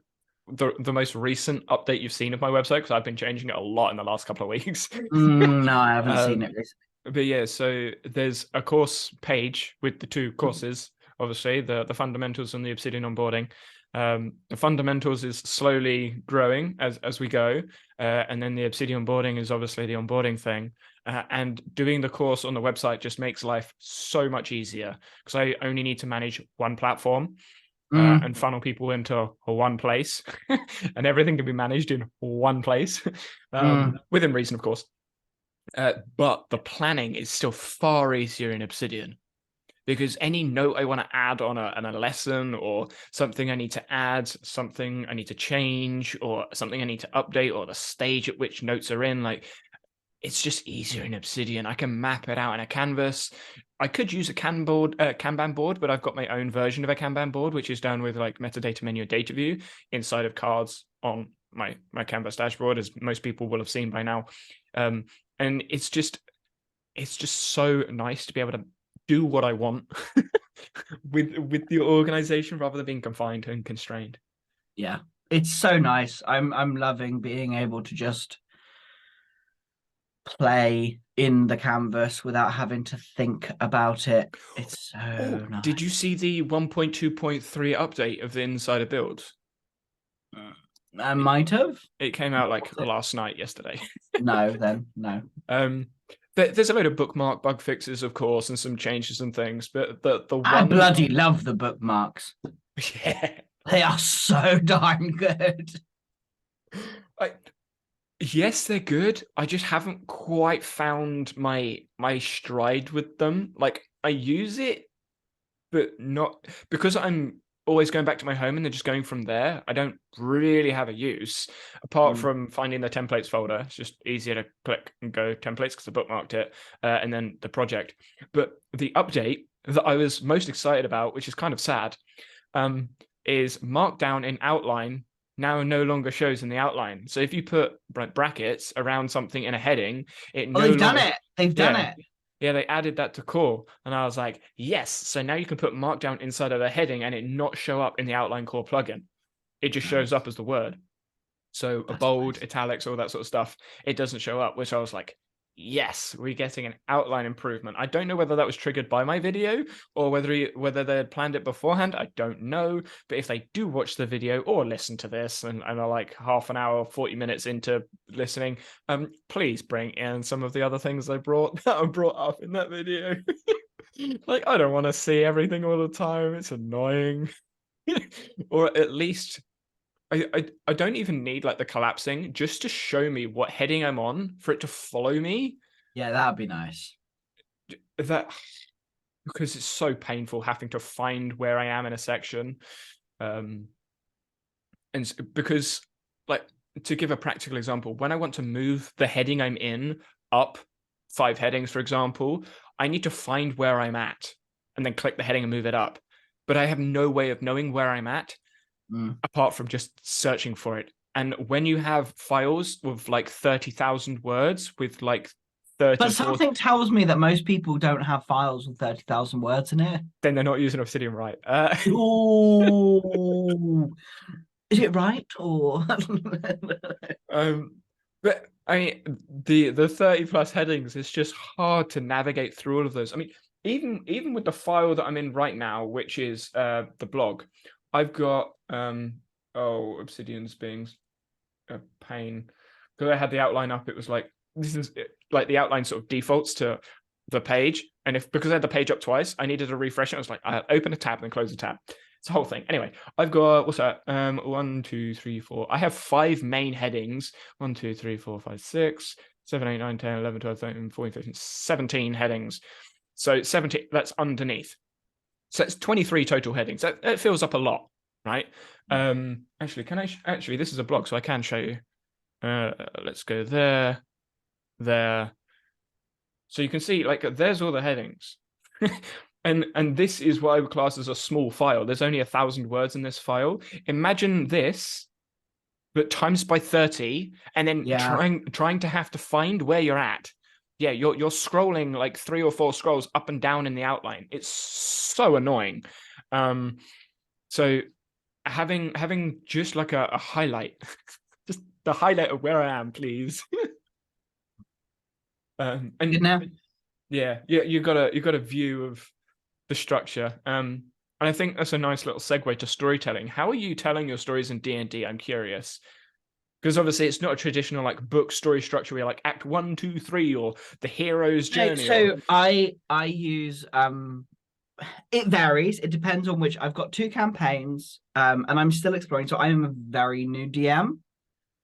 the most recent update you've seen of my website, because I've been changing it a lot in the last couple of weeks. No, I haven't seen it recently. But yeah, so there's a course page with the 2 courses, obviously the fundamentals and the Obsidian onboarding. The fundamentals is slowly growing as we go, and then the Obsidian onboarding is obviously the onboarding thing. And doing the course on the website just makes life so much easier because I only need to manage one platform and funnel people into one place, and everything can be managed in one place, within reason, of course. But the planning is still far easier in Obsidian because any note I want to add on a lesson, or something I need to add, something I need to change, or something I need to update, or the stage at which notes are in, like, it's just easier in Obsidian. I can map it out in a canvas. I could use a Kanban board, but I've got my own version of a Kanban board, which is done with like metadata menu and data view inside of cards on my Canvas dashboard, as most people will have seen by now. And it's just so nice to be able to do what I want with the organization rather than being confined and constrained. Yeah, it's so nice. I'm loving being able to just play in the canvas without having to think about it. It's so nice. Did you see the 1.2.3 update of the insider build? I might have. It came out like last night, yesterday. No. There's a load of bookmark bug fixes, of course, and some changes and things, but the one I bloody love the bookmarks. Yeah, they are so darn good. Yes, they're good. I just haven't quite found my stride with them. Like, I use it, but not because I'm always going back to my home and then just going from there. I don't really have a use apart from finding the templates folder. It's just easier to click and go templates because I bookmarked it, and then the project. But the update that I was most excited about, which is kind of sad, is Markdown in outline now no longer shows in the outline. So if you put brackets around something in a heading, they've done it. They've done it. Yeah, they added that to core. And I was like, yes. So now you can put Markdown inside of a heading and it not show up in the outline core plugin. It just shows up as the word. So a bold, italics, all that sort of stuff, it doesn't show up, which I was like, yes, we're getting an outline improvement. I don't know whether that was triggered by my video or whether they had planned it beforehand. I don't know. But if they do watch the video or listen to this and are like half an hour, 40 minutes into listening, please bring in some of the other things I brought up in that video. Like, I don't want to see everything all the time. It's annoying. Or at least I don't even need like the collapsing, just to show me what heading I'm on for it to follow me. Yeah, that'd be nice. Because it's so painful having to find where I am in a section. And because, like, to give a practical example, when I want to move the heading I'm in up 5 headings, for example, I need to find where I'm at and then click the heading and move it up. But I have no way of knowing where I'm at apart from just searching for it. And when you have files with like 30,000 words with like 30... But something tells me that most people don't have files with 30,000 words in it. Then they're not using Obsidian right. Ooh. Is it right or... But I mean, the 30 plus headings, it's just hard to navigate through all of those. I mean, even with the file that I'm in right now, which is the blog, I've got Obsidian's being a pain because I had the outline up. It was like, this is like the outline sort of defaults to the page, and because I had the page up twice, I needed to refresh it. I was like, I open a tab and then close the tab. It's a whole thing. Anyway, I've got, what's that? 1, 2, 3, 4. I have 5 main headings. 1, 2, 3, 4, 5, 6, 7, 8, 9, 10, 11, 12, 13, 14, 15, 17 headings. So 70, that's underneath. So it's 23 total headings. That fills up a lot, right? Actually, this is a blog, so I can show you. Let's go there. So you can see, like, there's all the headings. And this is what I would class as a small file. There's only 1,000 words in this file. Imagine this, but times by 30, and then trying to have to find where you're at. Yeah, you're scrolling like 3 or 4 scrolls up and down in the outline. It's so annoying. So having just like a highlight, just the highlight of where I am, please. And Good now. Yeah, you got a view of the structure. I'm And I think that's a nice little segue to storytelling. How are you telling your stories in D&D? I'm curious. Because obviously it's not a traditional like book story structure where you're like act 1, 2, 3 or the hero's journey. So I use it varies. It depends on which. I've got 2 campaigns, and I'm still exploring. So I'm a very new DM.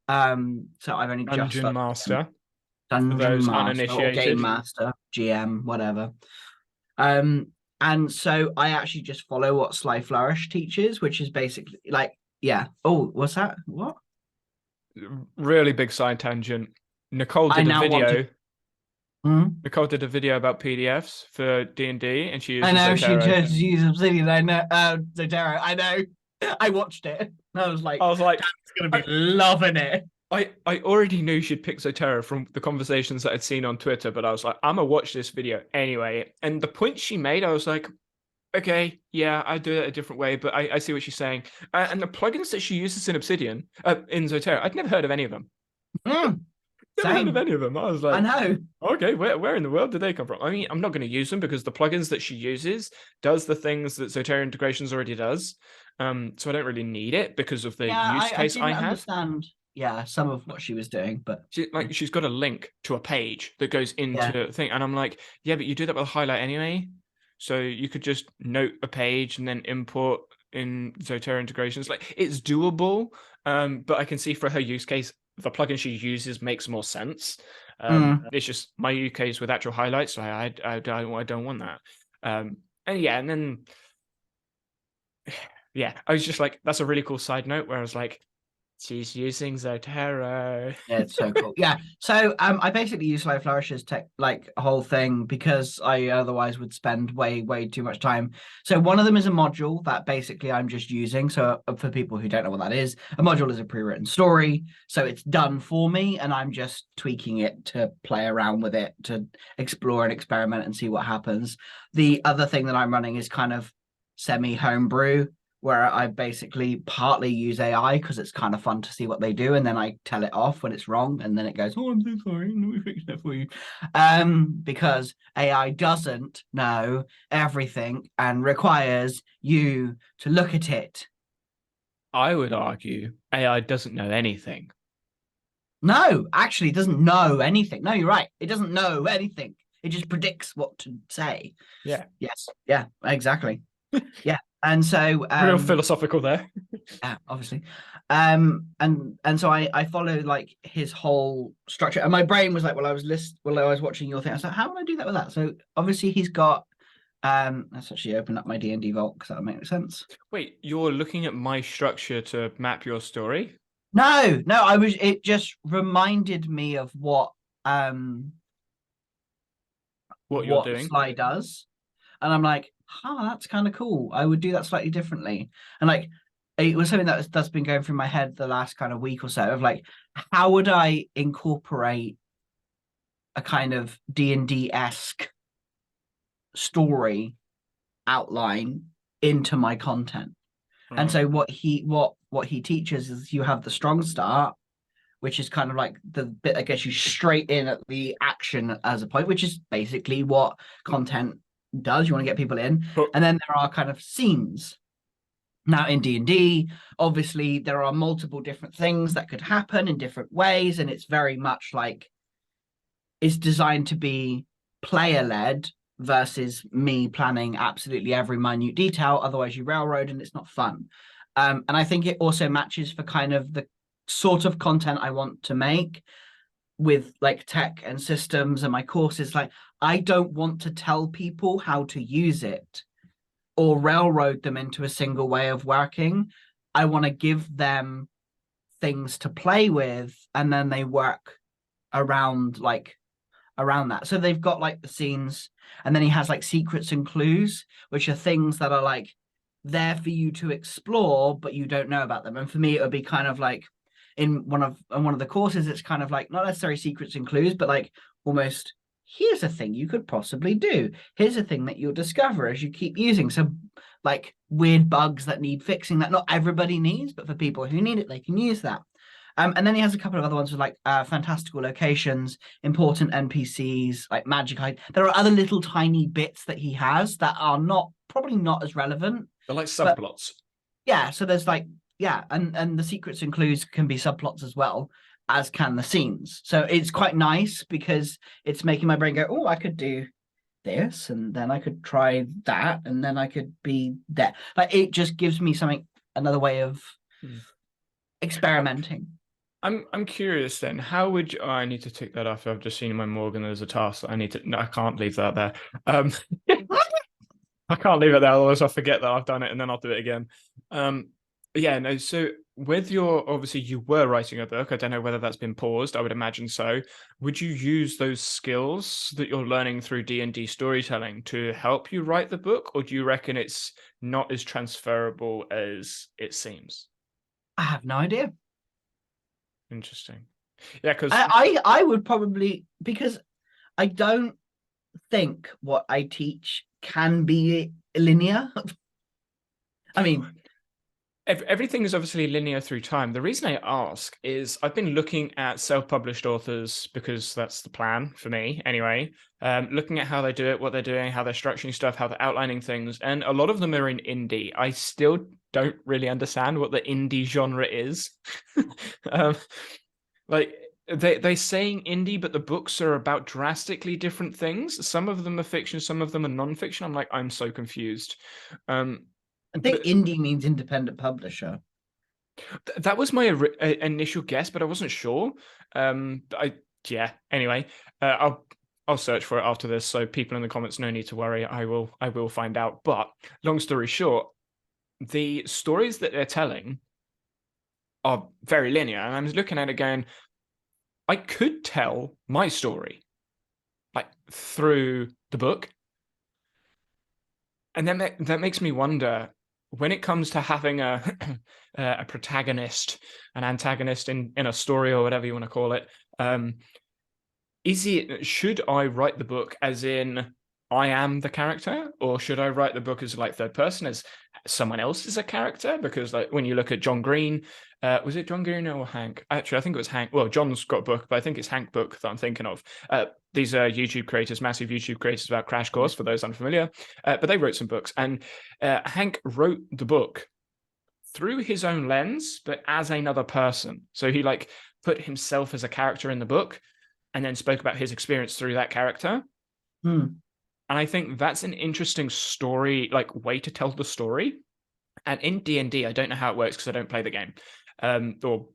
So I've only just Dungeon started Master. For Dungeon those Master or uninitiated. Game Master, GM, whatever. And so I actually just follow what Sly Flourish teaches, which is basically like, yeah. Oh, what's that? What? Really big side tangent. Nicole I did a now want to. video. Nicole did a video about PDFs for D&D, and she I uses know she Zotero. chose to use Obsidian. I know, Zotero. I know. I watched it. I was like, Dan's gonna be loving it. I already knew she'd pick Zotero from the conversations that I'd seen on Twitter, but I was like, I'm gonna watch this video anyway. And the point she made, I was like, okay, yeah, I do it a different way, but I see what she's saying. And the plugins that she uses in Obsidian, in Zotero, I'd never heard of any of them. Never heard of any of them. I was like, I know. Okay, where in the world did they come from? I mean, I'm not going to use them because the plugins that she uses does the things that Zotero Integrations already does. So I don't really need it because of the use case I have. Understand. Yeah, some of what she was doing, but she's got a link to a page that goes into a thing, and I'm like, yeah, but you do that with a highlight anyway. So you could just note a page and then import in Zotero Integrations. Like it's doable, but I can see for her use case, the plugin she uses makes more sense. It's just my use case with actual highlights, so I don't want that. And then I was just like, that's a really cool side note where I was like, she's using Zotero. Yeah, it's so cool. Yeah. So I basically use Slow Flourish's tech like whole thing because I otherwise would spend way too much time. So one of them is a module that basically I'm just using. So for people who don't know what that is, a module is a pre-written story. So it's done for me and I'm just tweaking it to play around with it, to explore and experiment and see what happens. The other thing that I'm running is kind of semi homebrew, where I basically partly use AI because it's kind of fun to see what they do, and then I tell it off when it's wrong, and then it goes, "Oh, I'm so sorry, let me fix that for you," because AI doesn't know everything and requires you to look at it. I would argue AI doesn't know anything. No, actually, it doesn't know anything. No, you're right. It doesn't know anything. It just predicts what to say. Yeah. Yes. Yeah. Exactly. Yeah. And so real philosophical there. Yeah, obviously. And so I follow like his whole structure. And my brain was like, while I was watching your thing, I was like, how would I do that with that? So obviously he's got let's actually open up my D&D vault because that'll make sense. Wait, you're looking at my structure to map your story? No, it just reminded me of what you're doing. Sly does. And I'm like, that's kind of cool. I would do that slightly differently. And like, it was something that's been going through my head the last kind of week or so of like, how would I incorporate a kind of D&D-esque story outline into my content? And so what he teaches is you have the strong start, which is kind of like the bit that gets you straight in at the action as a point, which is basically what content does. You want to get people in. And then there are kind of scenes. Now in D&D, obviously there are multiple different things that could happen in different ways, and it's very much like it's designed to be player-led versus me planning absolutely every minute detail. Otherwise you railroad and it's not fun. And I think it also matches for kind of the sort of content I want to make with like tech and systems and my courses. Like, I don't want to tell people how to use it or railroad them into a single way of working. I want to give them things to play with, and then they work around that. So they've got like the scenes, and then he has like secrets and clues, which are things that are like there for you to explore, but you don't know about them. And for me, it would be kind of like in one of the courses, it's kind of like not necessarily secrets and clues, but like almost, here's a thing you could possibly do. Here's a thing that you'll discover as you keep using. So like weird bugs that need fixing that not everybody needs, but for people who need it, they can use that. And then he has a couple of other ones with like fantastical locations, important NPCs, like magic. There are other little tiny bits that he has that are probably not as relevant, They're like But subplots. yeah, so there's like, yeah, and the secrets and clues can be subplots as well, as can the scenes. So it's quite nice because it's making my brain go, oh, I could do this, and then I could try that, and then I could be there. Like it just gives me something, another way of Hmm. experimenting. I'm curious then. How would you? Oh, I need to tick that off. I've just seen in my Morgan there's a task that I need to. No, I can't leave that there. Um, I can't leave it there, otherwise I'll forget that I've done it and then I'll do it again. Yeah, no. So with your obviously you were writing a book. I don't know whether that's been paused. I would imagine so. Would you use those skills that you're learning through D&D storytelling to help you write the book, or do you reckon it's not as transferable as it seems? I have no idea. Interesting. Yeah, because I would probably, because I don't think what I teach can be linear. I mean, everything is obviously linear through time. The reason I ask is I've been looking at self-published authors because that's the plan for me anyway. Looking at how they do it, what they're doing, how they're structuring stuff, how they're outlining things, and a lot of them are in indie. I still don't really understand what the indie genre is. um, like they saying indie, but the books are about drastically different things. Some of them are fiction, some of them are non-fiction. I'm like, I'm so confused. I But think indie means independent publisher. that was my initial guess, but I wasn't sure. I yeah. Anyway, I'll search for it after this. So people in the comments, no need to worry. I will find out. But long story short, the stories that they're telling are very linear, and I'm looking at it going, I could tell my story like through the book, and then that makes me wonder when it comes to having a a protagonist, an antagonist in a story or whatever you want to call it. Um, should I write the book as in I am the character, or should I write the book as like third person, as someone else is a character? Because like when you look at John Green, was it John Green or Hank? Actually, I think it was Hank. Well, John's got a book, but I think it's Hank book that I'm thinking of. These are YouTube creators, massive YouTube creators about Crash Course for those unfamiliar. But they wrote some books, and Hank wrote the book through his own lens, but as another person. So he like put himself as a character in the book and then spoke about his experience through that character. Hmm. And I think that's an interesting story, like way to tell the story. And in D&D, I don't know how it works because I don't play the game, or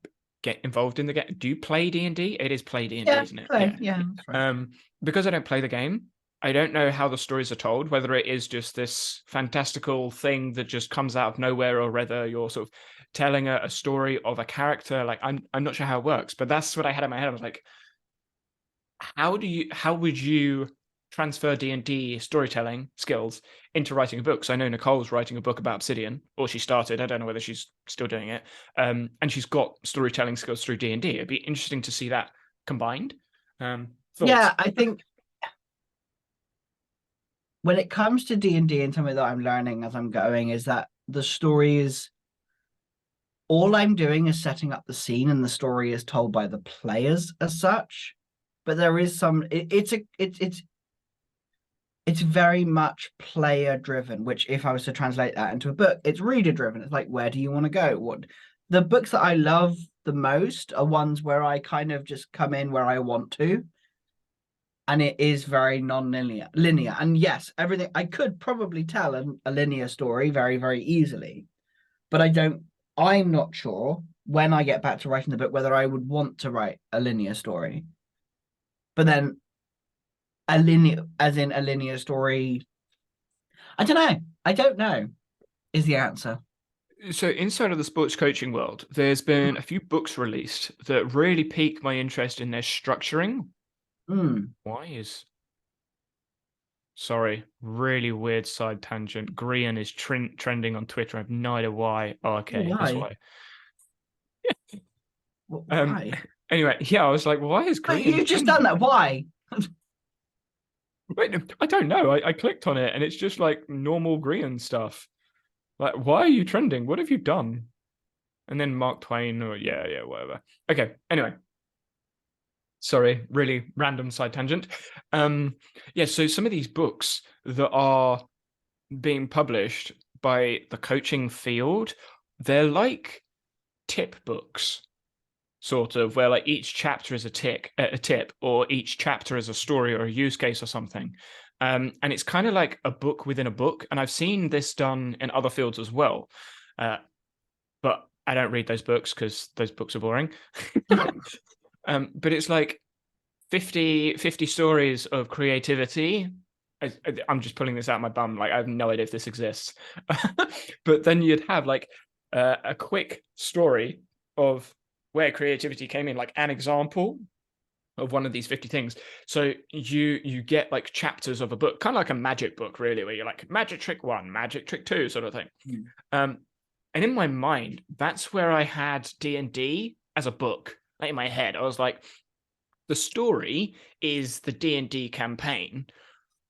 get involved in the game. Do you play D&D? It is play D&D, Yeah, isn't it? yeah, that's right. Because I don't play the game, I don't know how the stories are told, whether it is just this fantastical thing that just comes out of nowhere, or whether you're sort of telling a story of a character. Like I'm not sure how it works, but that's what I had in my head. I was like, how would you transfer D&D storytelling skills into writing a book? So I know Nicole's writing a book about Obsidian, or she started. I don't know whether she's still doing it. And she's got storytelling skills through D&D. It'd be interesting to see that combined. Thoughts? Yeah, I think when it comes to D&D and something that I'm learning as I'm going is that the story is all I'm doing is setting up the scene, and the story is told by the players as such. But there is some it's very much player driven, which if I was to translate that into a book, it's reader driven. It's like, where do you want to go? What the books that I love the most are ones where I kind of just come in where I want to. And it is very non-linear. And yes, everything I could probably tell a linear story very, very easily. But I'm not sure when I get back to writing the book whether I would want to write a linear story. But then a linear, as in a linear story, I don't know. I don't know is the answer. So inside of the sports coaching world, there's been a few books released that really pique my interest in their structuring. Mm. Why is Sorry, really weird side tangent. Grian is trending on Twitter. I have no idea why. Oh, okay, that's Why? why. Um. Why? Anyway, yeah, I was like, why is Wait, Grian you've just done trending? that. Why? Wait, I don't know. I clicked on it and it's just like normal Grian stuff. Like, why are you trending? What have you done? And then Mark Twain, or yeah, whatever. Okay. Anyway, sorry, really random side tangent. Yeah. So some of these books that are being published by the coaching field, they're like tip books, sort of, where like each chapter is a tip, or each chapter is a story or a use case or something. And it's kind of like a book within a book. And I've seen this done in other fields as well. But I don't read those books because those books are boring. But it's like 50 stories of creativity. I'm just pulling this out of my bum. Like, I have no idea if this exists. But then you'd have like a quick story of where creativity came in, like an example of one of these 50 things. So you get like chapters of a book, kind of like a magic book, really, where you're like magic trick 1, magic trick 2 sort of thing. And in my mind, that's where I had D&D as a book. Like, in my head, I was like, the story is the D&D campaign,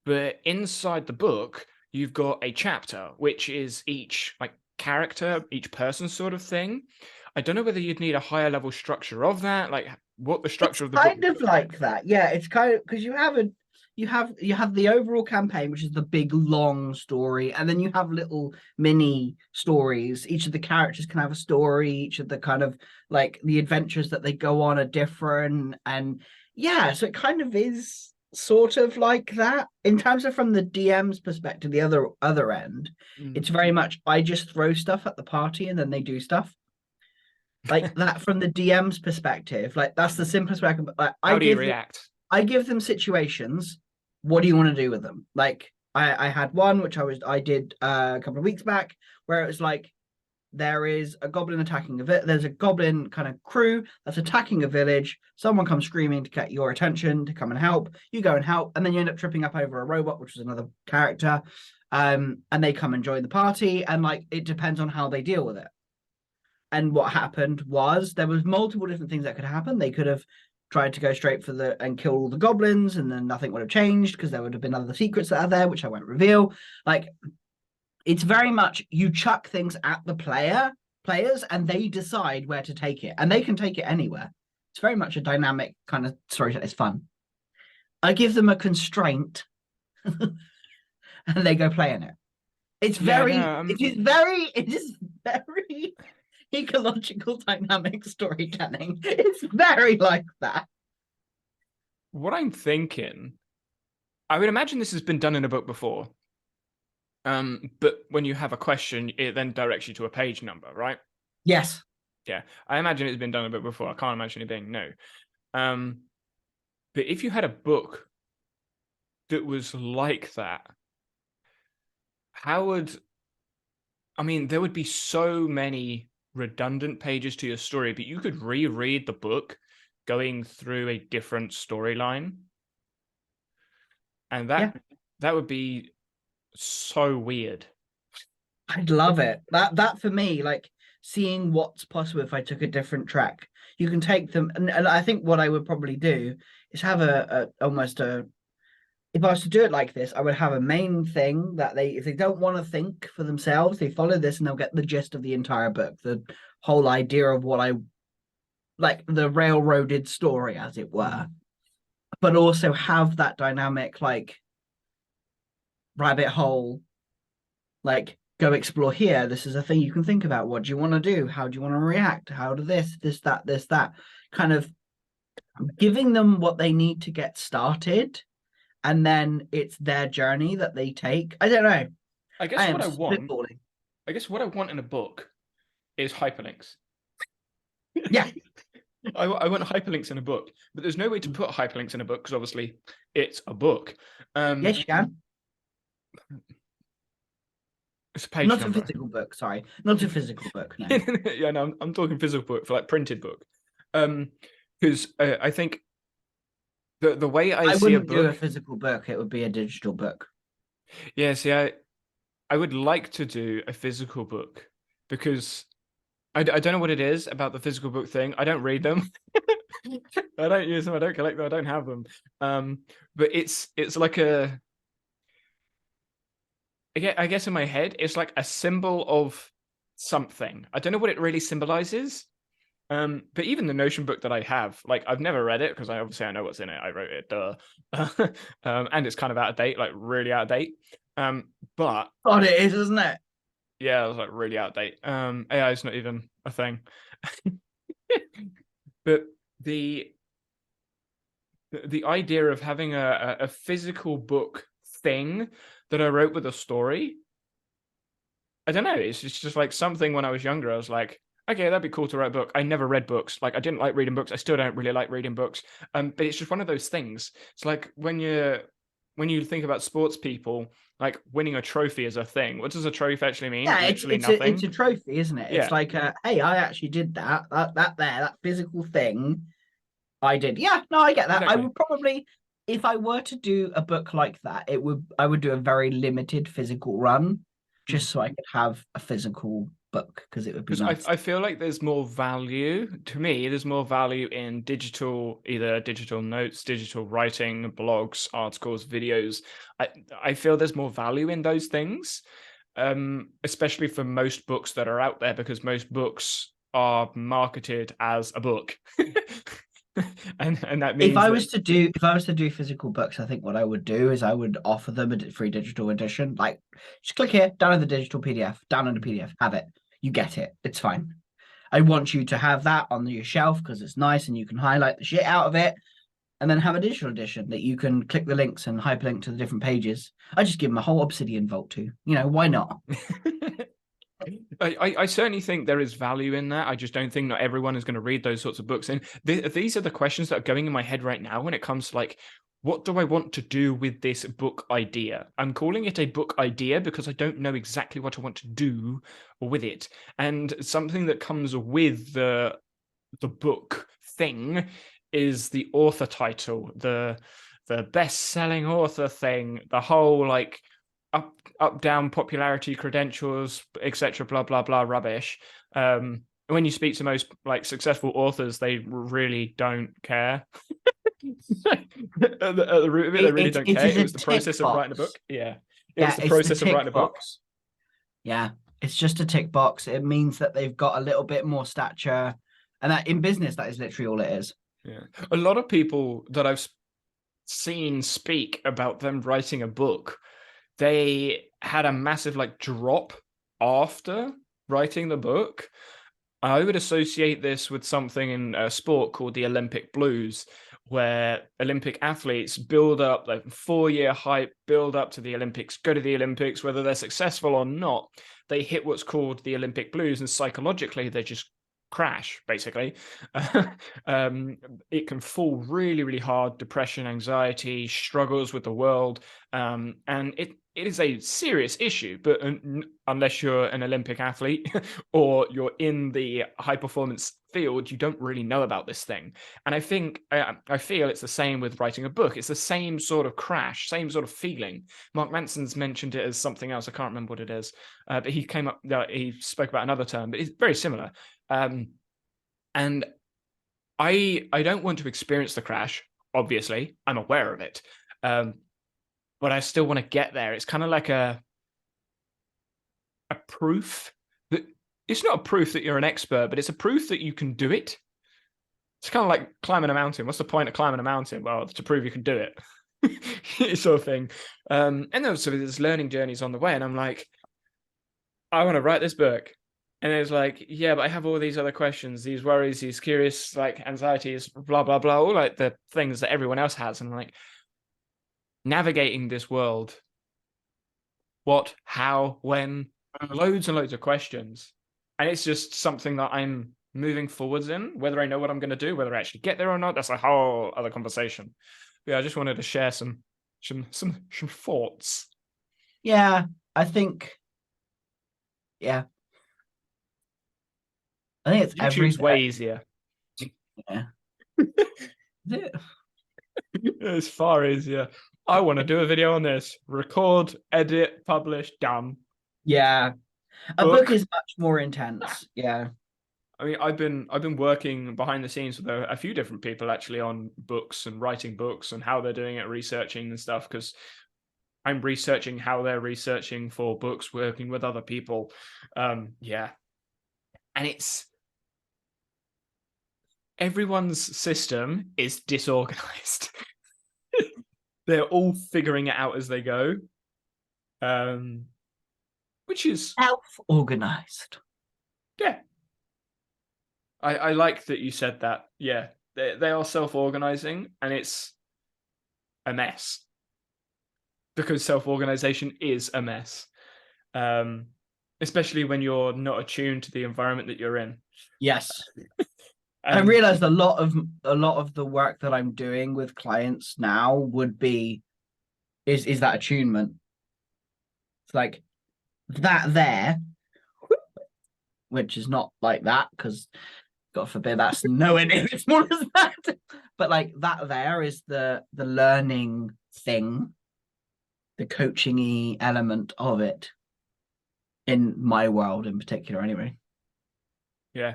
but inside the book, you've got a chapter, which is each like character, each person sort of thing. I don't know whether you'd need a higher level structure of that, like what the structure of the kind book. of like that. Yeah, it's kind of because you have the overall campaign, which is the big long story, and then you have little mini stories. Each of the characters can have a story. Each of the kind of like the adventures that they go on are different, and yeah, so it kind of is sort of like that in terms of from the DM's perspective. The other end, it's very much I just throw stuff at the party and then they do stuff like that from the DM's perspective. Like that's the simplest way I can. Like, How do you react? I give them situations. What do you want to do with them? Like I had one which I did a couple of weeks back where it was like there is a goblin attacking there's a goblin kind of crew that's attacking a village. Someone comes screaming to get your attention to come and help. You go and help, and then you end up tripping up over a robot, which was another character. And they come and join the party, and like it depends on how they deal with it. And what happened was there was multiple different things that could happen. They could have tried to go straight for and kill all the goblins, and then nothing would have changed because there would have been other secrets that are there, which I won't reveal. Like it's very much you chuck things at the players, and they decide where to take it, and they can take it anywhere. It's very much a dynamic kind of story. It's fun. I give them a constraint, and they go play in it. It's very, it is very ecological dynamic storytelling. It's very like that. What I'm thinking, I would imagine this has been done in a book before. But when you have a question, it then directs you to a page number, right? Yes. Yeah, I imagine it's been done a bit before. I can't imagine it being new. But if you had a book that was like that, there would be so many redundant pages to your story, but you could reread the book going through a different storyline. And that would be so weird. I'd love it. That for me, like seeing what's possible if I took a different track. You can take them, and I think what I would probably do is have almost a. If I was to do it like this, I would have a main thing that if they don't want to think for themselves, they follow this and they'll get the gist of the entire book, the whole idea of what I like, the railroaded story, as it were, but also have that dynamic like rabbit hole, like go explore here. This is a thing you can think about. What do you want to do? How do you want to react? How do this, that, kind of giving them what they need to get started. And then it's their journey that they take. I don't know. I guess what I want in a book is hyperlinks. Yeah. I want hyperlinks in a book, but there's no way to put hyperlinks in a book because obviously it's a book. Yes, you can. It's a page Not number. A physical book, sorry. Not a physical book. No. Yeah, no, I'm talking physical book for like printed book. Because I think the way I see a book, do a physical book, it would be a digital book. Yeah, see, I would like to do a physical book because I don't know what it is about the physical book thing. I don't read them. I don't use them. I don't collect them. I don't have them. But it's like I guess in my head, it's like a symbol of something. I don't know what it really symbolizes. But even the Notion book that I have, like I've never read it because I know what's in it. I wrote it, and it's kind of out of date, like really out of date. But God, it is, isn't it? Yeah, it was like really outdated. AI is not even a thing. But the the idea of having a physical book thing that I wrote with a story, I don't know. It's just like something when I was younger. I was like, okay, that'd be cool to write a book. I never read books. Like I didn't like reading books. I still don't really like reading books. But it's just one of those things. It's like when you think about sports people, like winning a trophy is a thing. What does a trophy actually mean? Yeah, Literally it's nothing. a trophy, isn't it? It's Yeah, like, hey, I actually did that physical thing. I did. Yeah, no, I get that. I exactly. would probably, if I were to do a book like that, I would do a very limited physical run, just so I could have a physical book because it would be Because nice. I feel like there's more value to me. There's more value in digital, either digital notes, digital writing, blogs, articles, videos. I I feel there's more value in those things, especially for most books that are out there, because most books are marketed as a book, and that means that If I was to do physical books, I think what I would do is I would offer them a free digital edition. Like, just click here, download the digital PDF, download the PDF, have it. You get it. It's fine. I want you to have that on your shelf because it's nice and you can highlight the shit out of it, and then have a digital edition that you can click the links and hyperlink to the different pages. I just give them a whole Obsidian vault to. Why not? I certainly think there is value in that. I just don't think not everyone is going to read those sorts of books. And these are the questions that are going in my head right now when it comes to like, what do I want to do with this book idea? I'm calling it a book idea because I don't know exactly what I want to do with it. And something that comes with the book thing is the author title, the best-selling author thing, the whole like up down popularity credentials, etc. blah blah blah rubbish. When you speak to most like successful authors, they really don't care. At the root of it, they really don't It care. is It a was the tick process of writing a book. box. Yeah, it was Yeah, the it's the process of tick writing a book. box. Yeah, it's just a tick box. It means that they've got a little bit more stature, and that in business, that is literally all it is. Yeah, a lot of people that I've seen speak about them writing a book, they had a massive like drop after writing the book. I would associate this with something in sport called the Olympic blues, where Olympic athletes build up like 4 year hype, build up to the Olympics, go to the Olympics, whether they're successful or not, they hit what's called the Olympic blues, and psychologically they just crash basically. um, it can fall really, really hard: depression, anxiety, struggles with the world, and it is a serious issue. But unless you're an Olympic athlete or you're in the high performance field, you don't really know about this thing. And I feel it's the same with writing a book. It's the same sort of crash, same sort of feeling. Mark Manson's mentioned it as something else. I can't remember what it is, but he spoke about another term, but it's very similar. And I don't want to experience the crash. Obviously, I'm aware of it, um, but I still want to get there. It's kind of like a proof that it's not a proof that you're an expert, but it's a proof that you can do it. It's kind of like climbing a mountain. What's the point of climbing a mountain? Well, it's to prove you can do it, sort of thing. And also there's learning journeys on the way, and I'm like, I want to write this book. And it's like, yeah, but I have all these other questions, these worries, these curious, like anxieties, blah, blah, blah, all like the things that everyone else has. And I'm like, navigating this world, what, how, when, loads and loads of questions. And it's just something that I'm moving forwards in. Whether I know what I'm going to do, whether I actually get there or not, that's a whole other conversation. Yeah, I just wanted to share some thoughts. Yeah, I think. Yeah, I think it's YouTube's everything. way easier. Yeah. Is it? It's far easier. I want to do a video on this. Record, edit, publish, done. Yeah, a book Book. is much more intense. Yeah. I mean, I've been working behind the scenes with a few different people actually on books and writing books and how they're doing it, researching and stuff, because I'm researching how they're researching for books, working with other people. Yeah. And it's everyone's system is disorganized. They're all figuring it out as they go. Um, which is self-organized. yeah. I like that you said that. Yeah, they are self-organizing, and it's a mess because self-organization is a mess, um, especially when you're not attuned to the environment that you're in. Yes. I And realized a lot of the work that I'm doing with clients now would be is that attunement. It's like that there, which is not like that because God forbid that's nowhere near as small as that. But like that there is the learning thing, the coaching-y element of it in my world in particular, anyway. yeah,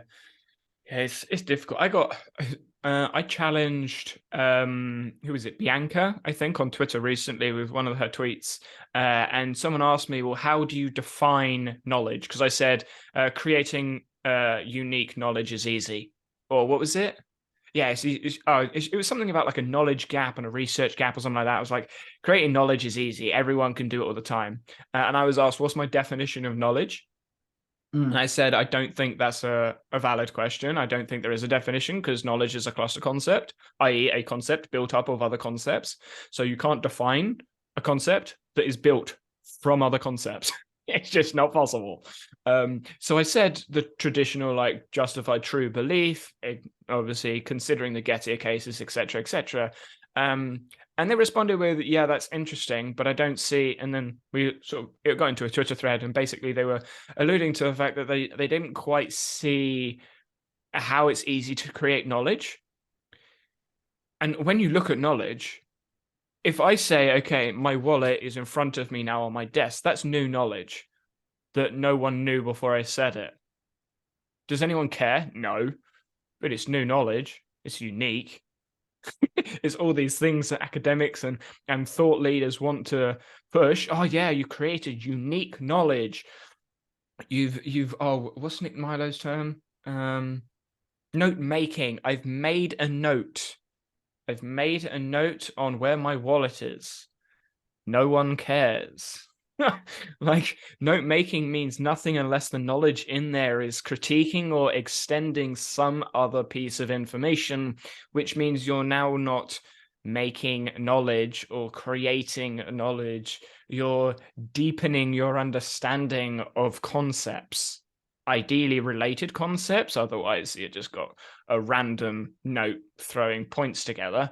it's difficult. I challenged who was it, Bianca, I think, on Twitter recently with one of her tweets, and someone asked me, well, how do you define knowledge? Because I said creating unique knowledge is easy, or what was it? Yeah, it was something about like a knowledge gap and a research gap or something like that. I was like, creating knowledge is easy, everyone can do it all the time. And I was asked, what's my definition of knowledge? And I said, I don't think that's a valid question. I don't think there is a definition because knowledge is a cluster concept, i.e., a concept built up of other concepts. So you can't define a concept that is built from other concepts. It's just not possible. So I said the traditional, like, justified true belief, obviously considering the Gettier cases, etc., etc. And they responded with, yeah, that's interesting, but I don't see. And then we sort of got into a Twitter thread, and basically they were alluding to the fact that they didn't quite see how it's easy to create knowledge. And when you look at knowledge, if I say, okay, my wallet is in front of me now on my desk, that's new knowledge that no one knew before I said it. Does anyone care? No, but it's new knowledge. It's unique. It's all these things that academics and thought leaders want to push. Oh yeah, you created unique knowledge. You've oh, what's Nick Milo's term? Note making. I've made a note. I've made a note on where my wallet is. No one cares. Like, note making means nothing unless the knowledge in there is critiquing or extending some other piece of information, which means you're now not making knowledge or creating knowledge. You're deepening your understanding of concepts, ideally related concepts. Otherwise, you just got a random note throwing points together.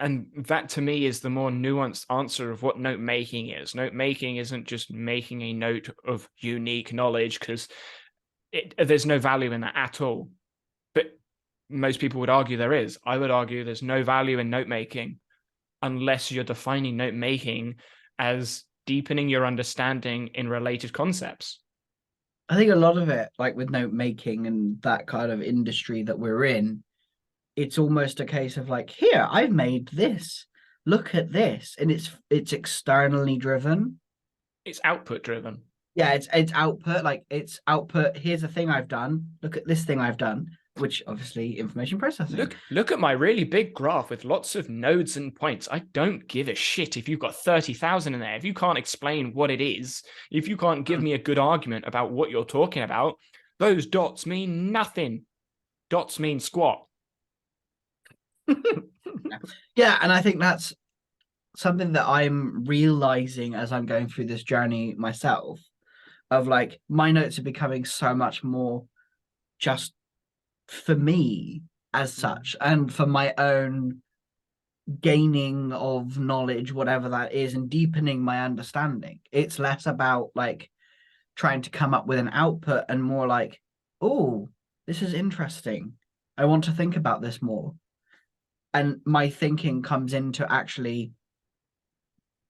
And that to me is the more nuanced answer of what note making is. Note making isn't just making a note of unique knowledge, because there's no value in that at all. But most people would argue there is. I would argue there's no value in note making unless you're defining note making as deepening your understanding in related concepts. I think a lot of it, like with note making and that kind of industry that we're in, it's almost a case of like, here, I've made this. Look at this. And it's externally driven. It's output driven. Yeah, it's output, like it's output. Here's a thing I've done. Look at this thing I've done, which obviously information processing. Look at my really big graph with lots of nodes and points. I don't give a shit if you've got 30,000 in there. If you can't explain what it is, if you can't give me a good argument about what you're talking about, those dots mean nothing. Dots mean squat. Yeah, and I think that's something that I'm realizing as I'm going through this journey myself, of like my notes are becoming so much more just for me as such, and for my own gaining of knowledge, whatever that is, and deepening my understanding. It's less about like trying to come up with an output and more like, oh, this is interesting. I want to think about this more. And my thinking comes into actually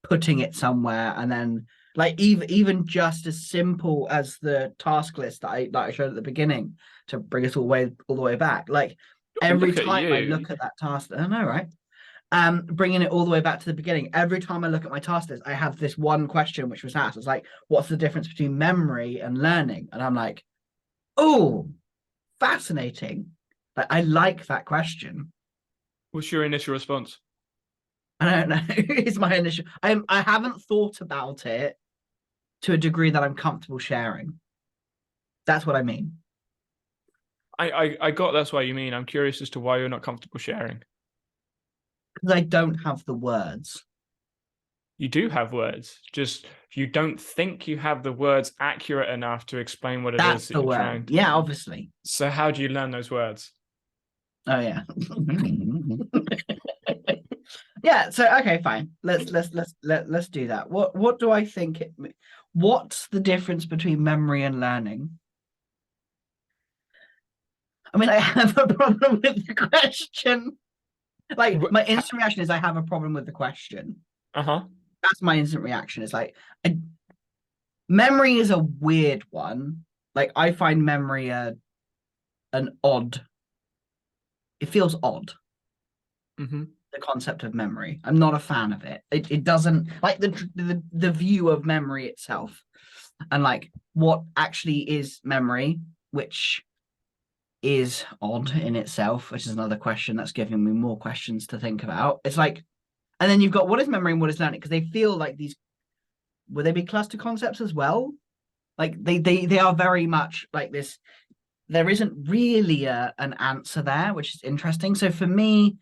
putting it somewhere, and then like even just as simple as the task list that I showed at the beginning to bring us all the way back. Like every time I look at that task, I don't know, right? Bringing it all the way back to the beginning. Every time I look at my task list, I have this one question which was asked. It's like, what's the difference between memory and learning? And I'm like, oh, fascinating. Like I like that question. What's your initial response? I don't know. It's my initial. I haven't thought about it to a degree that I'm comfortable sharing. That's what I mean. I got that's what you mean. I'm curious as to why you're not comfortable sharing. Because I don't have the words. You do have words, just you don't think you have the words accurate enough to explain what it That's is that the you're word. trying. Yeah, obviously. So how do you learn those words? Oh yeah. Yeah, so okay, fine. Let's do that. What do I think what's the difference between memory and learning? I mean, I have a problem with the question. Like my instant reaction is I have a problem with the question. Uh-huh. That's my instant reaction. It's like memory is a weird one. Like I find memory an odd. It feels odd. Mm-hmm. The concept of memory. I'm not a fan of it. It doesn't like the view of memory itself, and like what actually is memory, which is odd in itself, which is another question that's giving me more questions to think about. It's like, and then you've got what is memory and what is learning, because they feel like these would they be cluster concepts as well? Like they are very much like this. There isn't really an answer there, which is interesting. So for me,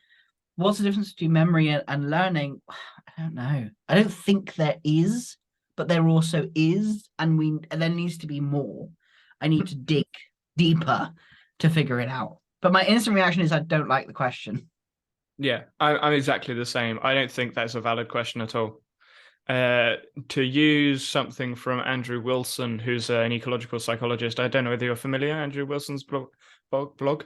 what's the difference between memory and learning? I don't know. I don't think there is, but there also is, and there needs to be more. I need to dig deeper to figure it out. But my instant reaction is I don't like the question. Yeah, I'm exactly the same. I don't think that's a valid question at all. To use something from Andrew Wilson, who's an ecological psychologist. I don't know whether you're familiar, Andrew Wilson's blog.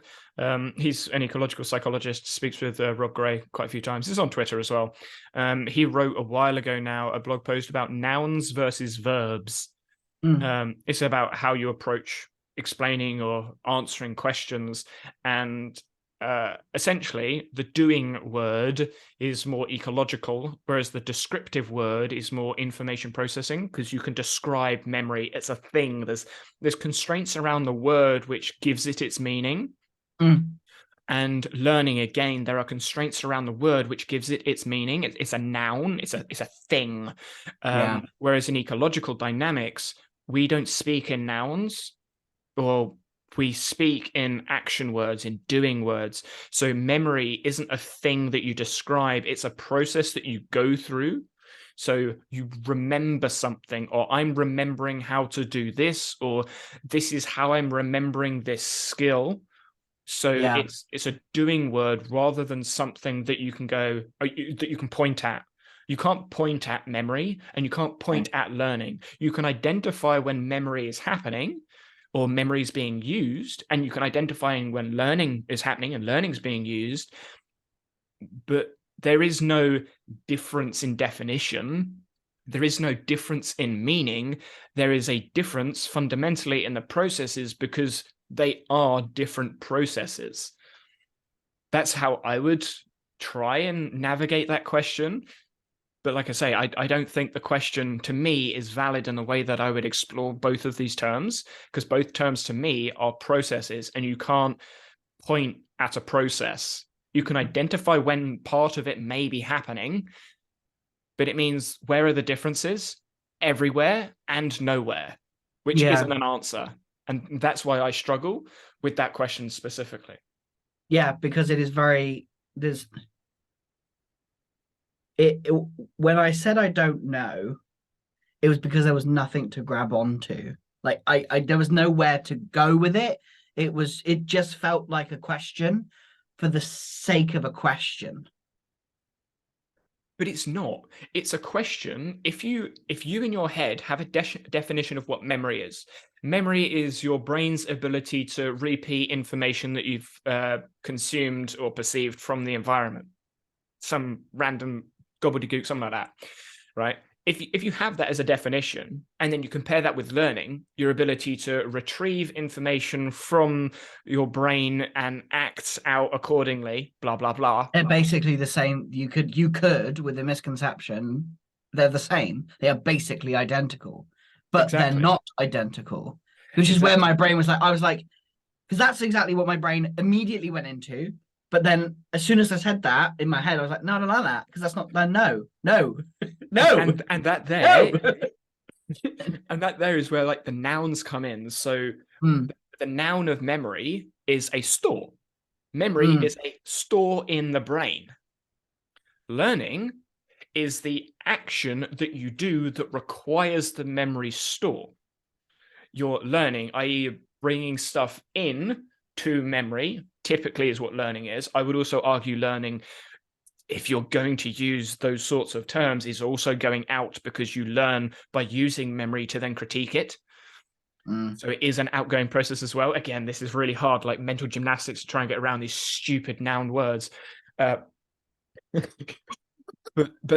He's an ecological psychologist, speaks with Rob Gray quite a few times. He's on Twitter as well. He wrote a while ago now a blog post about nouns versus verbs. It's about how you approach explaining or answering questions, and essentially the doing word is more ecological, whereas the descriptive word is more information processing, because you can describe memory. It's a thing. There's constraints around the word which gives it its meaning. And learning, again, there are constraints around the word which gives it its meaning. It's a noun. It's a thing. Whereas in ecological dynamics, we don't speak in nouns, or we speak in action words, in doing words. So memory isn't a thing that you describe. It's a process that you go through. So you remember something, or I'm remembering how to do this, or this is how I'm remembering this skill. So it's a doing word rather than something that you can go, that you can point at. You can't point at memory, and you can't point at learning. You can identify when memory is happening or memory is being used, and you can identify when learning is happening and learning is being used. But there is no difference in definition. There is no difference in meaning. There is a difference fundamentally in the processes, because they are different processes. That's how I would try and navigate that question. But like I say, I don't think the question to me is valid in the way that I would explore both of these terms, because both terms to me are processes, and you can't point at a process. You can identify when part of it may be happening, but it means where are the differences? Everywhere and nowhere, which isn't an answer. And that's why I struggle with that question specifically. Yeah, because it is very when I said I don't know, it was because there was nothing to grab onto. Like I there was nowhere to go with it. It just felt like a question for the sake of a question. But it's not. It's a question. If you in your head have a definition of what memory is your brain's ability to repeat information that you've consumed or perceived from the environment. Some random gobbledygook, something like that, right? If you have that as a definition, and then you compare that with learning, your ability to retrieve information from your brain and act out accordingly, blah, blah, blah. They're basically the same. You could, with the misconception, they're the same. They are basically identical, but they're not identical, which is where my brain was like, I was like, because that's exactly what my brain immediately went into. But then as soon as I said that in my head, I was like, no, I don't like that, because that's not, no. And that there, And that there is where like the nouns come in. So the noun of memory is a store. Memory is a store in the brain. Learning is the action that you do that requires the memory store. You're learning, i.e., bringing stuff in to memory, typically is what learning is. I would also argue learning, if you're going to use those sorts of terms, is also going out, because you learn by using memory to then critique it. So it is an outgoing process as well. Again, this is really hard, like mental gymnastics to try and get around these stupid noun words. But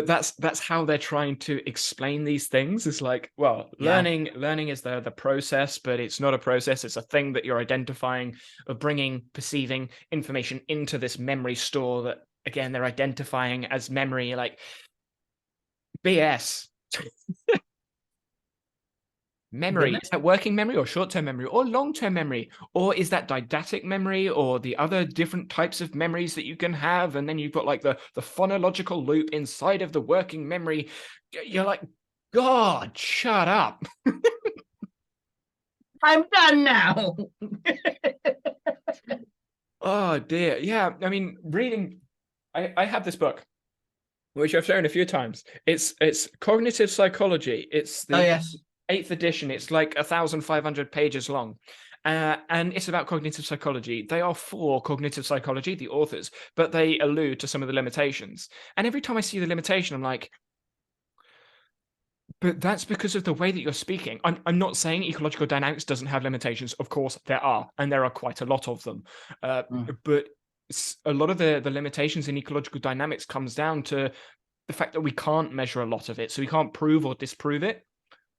that's how they're trying to explain these things. It's like, well, learning is the process, but it's not a process. It's a thing that you're identifying, of bringing, perceiving information into this memory store that, again, they're identifying as memory. Like, BS. Memory, is that working memory or short-term memory or long-term memory? Or is that didactic memory or the other different types of memories that you can have? And then you've got like the phonological loop inside of the working memory. You're like, God, shut up. I'm done now. Oh dear. Yeah, I mean, reading, I have this book, which I've shown a few times. It's Cognitive Psychology. It's the 8th edition. It's like 1,500 pages long. And it's about cognitive psychology. They are for cognitive psychology, the authors, but they allude to some of the limitations. And every time I see the limitation, I'm like, but that's because of the way that you're speaking. I'm not saying ecological dynamics doesn't have limitations. Of course, there are, and there are quite a lot of them. But a lot of the limitations in ecological dynamics comes down to the fact that we can't measure a lot of it. So we can't prove or disprove it,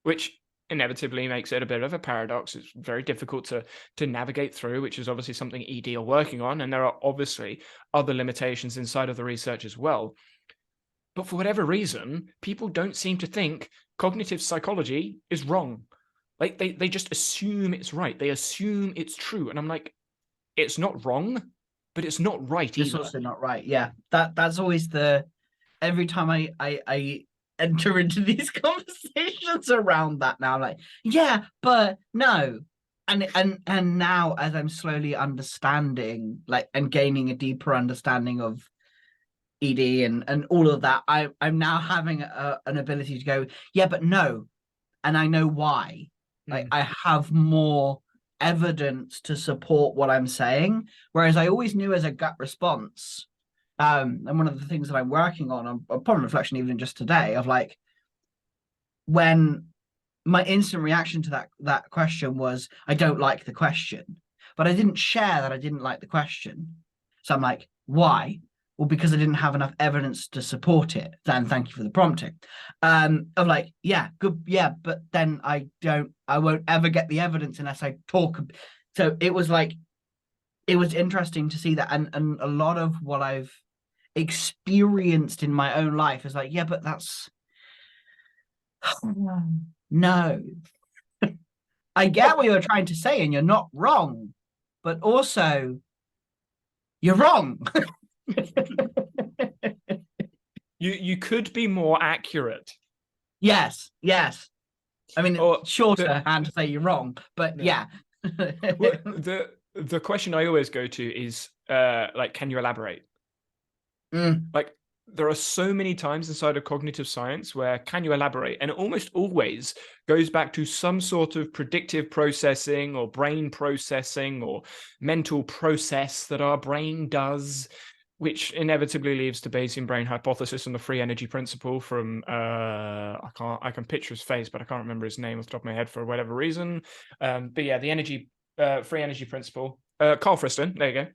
which inevitably makes it a bit of a paradox. It's very difficult to navigate through, which is obviously something ED are working on. And there are obviously other limitations inside of the research as well. But for whatever reason, people don't seem to think cognitive psychology is wrong. Like they just assume it's right. They assume it's true. And I'm like, it's not wrong, but it's not right either. It's also not right. Yeah. That's always every time I enter into these conversations around that now, I'm like, yeah, but no. And now, as I'm slowly understanding, like, and gaining a deeper understanding of ED and all of that, I'm now having an ability to go, yeah, but no. And I know why. Like, I have more evidence to support what I'm saying. Whereas I always knew as a gut response, and one of the things that I'm working on upon reflection, even just today, of like, when my instant reaction to that question was, I don't like the question, but I didn't share that I didn't like the question. So I'm like, why? Well, because I didn't have enough evidence to support it. Then thank you for the prompting. Of like, yeah, good, yeah, but then I won't ever get the evidence unless I talk. So it was like, it was interesting to see that, and a lot of what I've experienced in my own life is like, yeah, but that's no. I get what you're trying to say, and you're not wrong, but also you're wrong. You could be more accurate. Yes. I mean, it's shorthand to say you're wrong, but yeah. Well, the question I always go to is like, can you elaborate? Like, there are so many times inside of cognitive science where can you elaborate? And it almost always goes back to some sort of predictive processing or brain processing or mental process that our brain does, which inevitably leads to Bayesian brain hypothesis and the free energy principle from I can picture his face, but I can't remember his name off the top of my head for whatever reason. But yeah, the free energy principle. Carl Friston, there you go.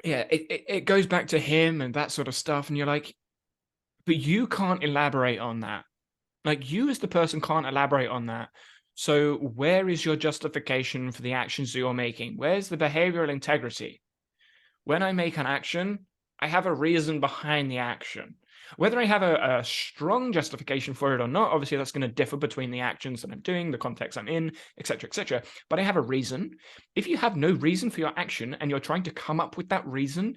Yeah, it goes back to him and that sort of stuff, and you're like, but you can't elaborate on that. Like, you as the person can't elaborate on that. So where is your justification for the actions that you're making? Where's the behavioral integrity? When I make an action, I have a reason behind the action. Whether I have a strong justification for it or not, obviously that's going to differ between the actions that I'm doing, the context I'm in, etc., etc. But I have a reason. If you have no reason for your action and you're trying to come up with that reason,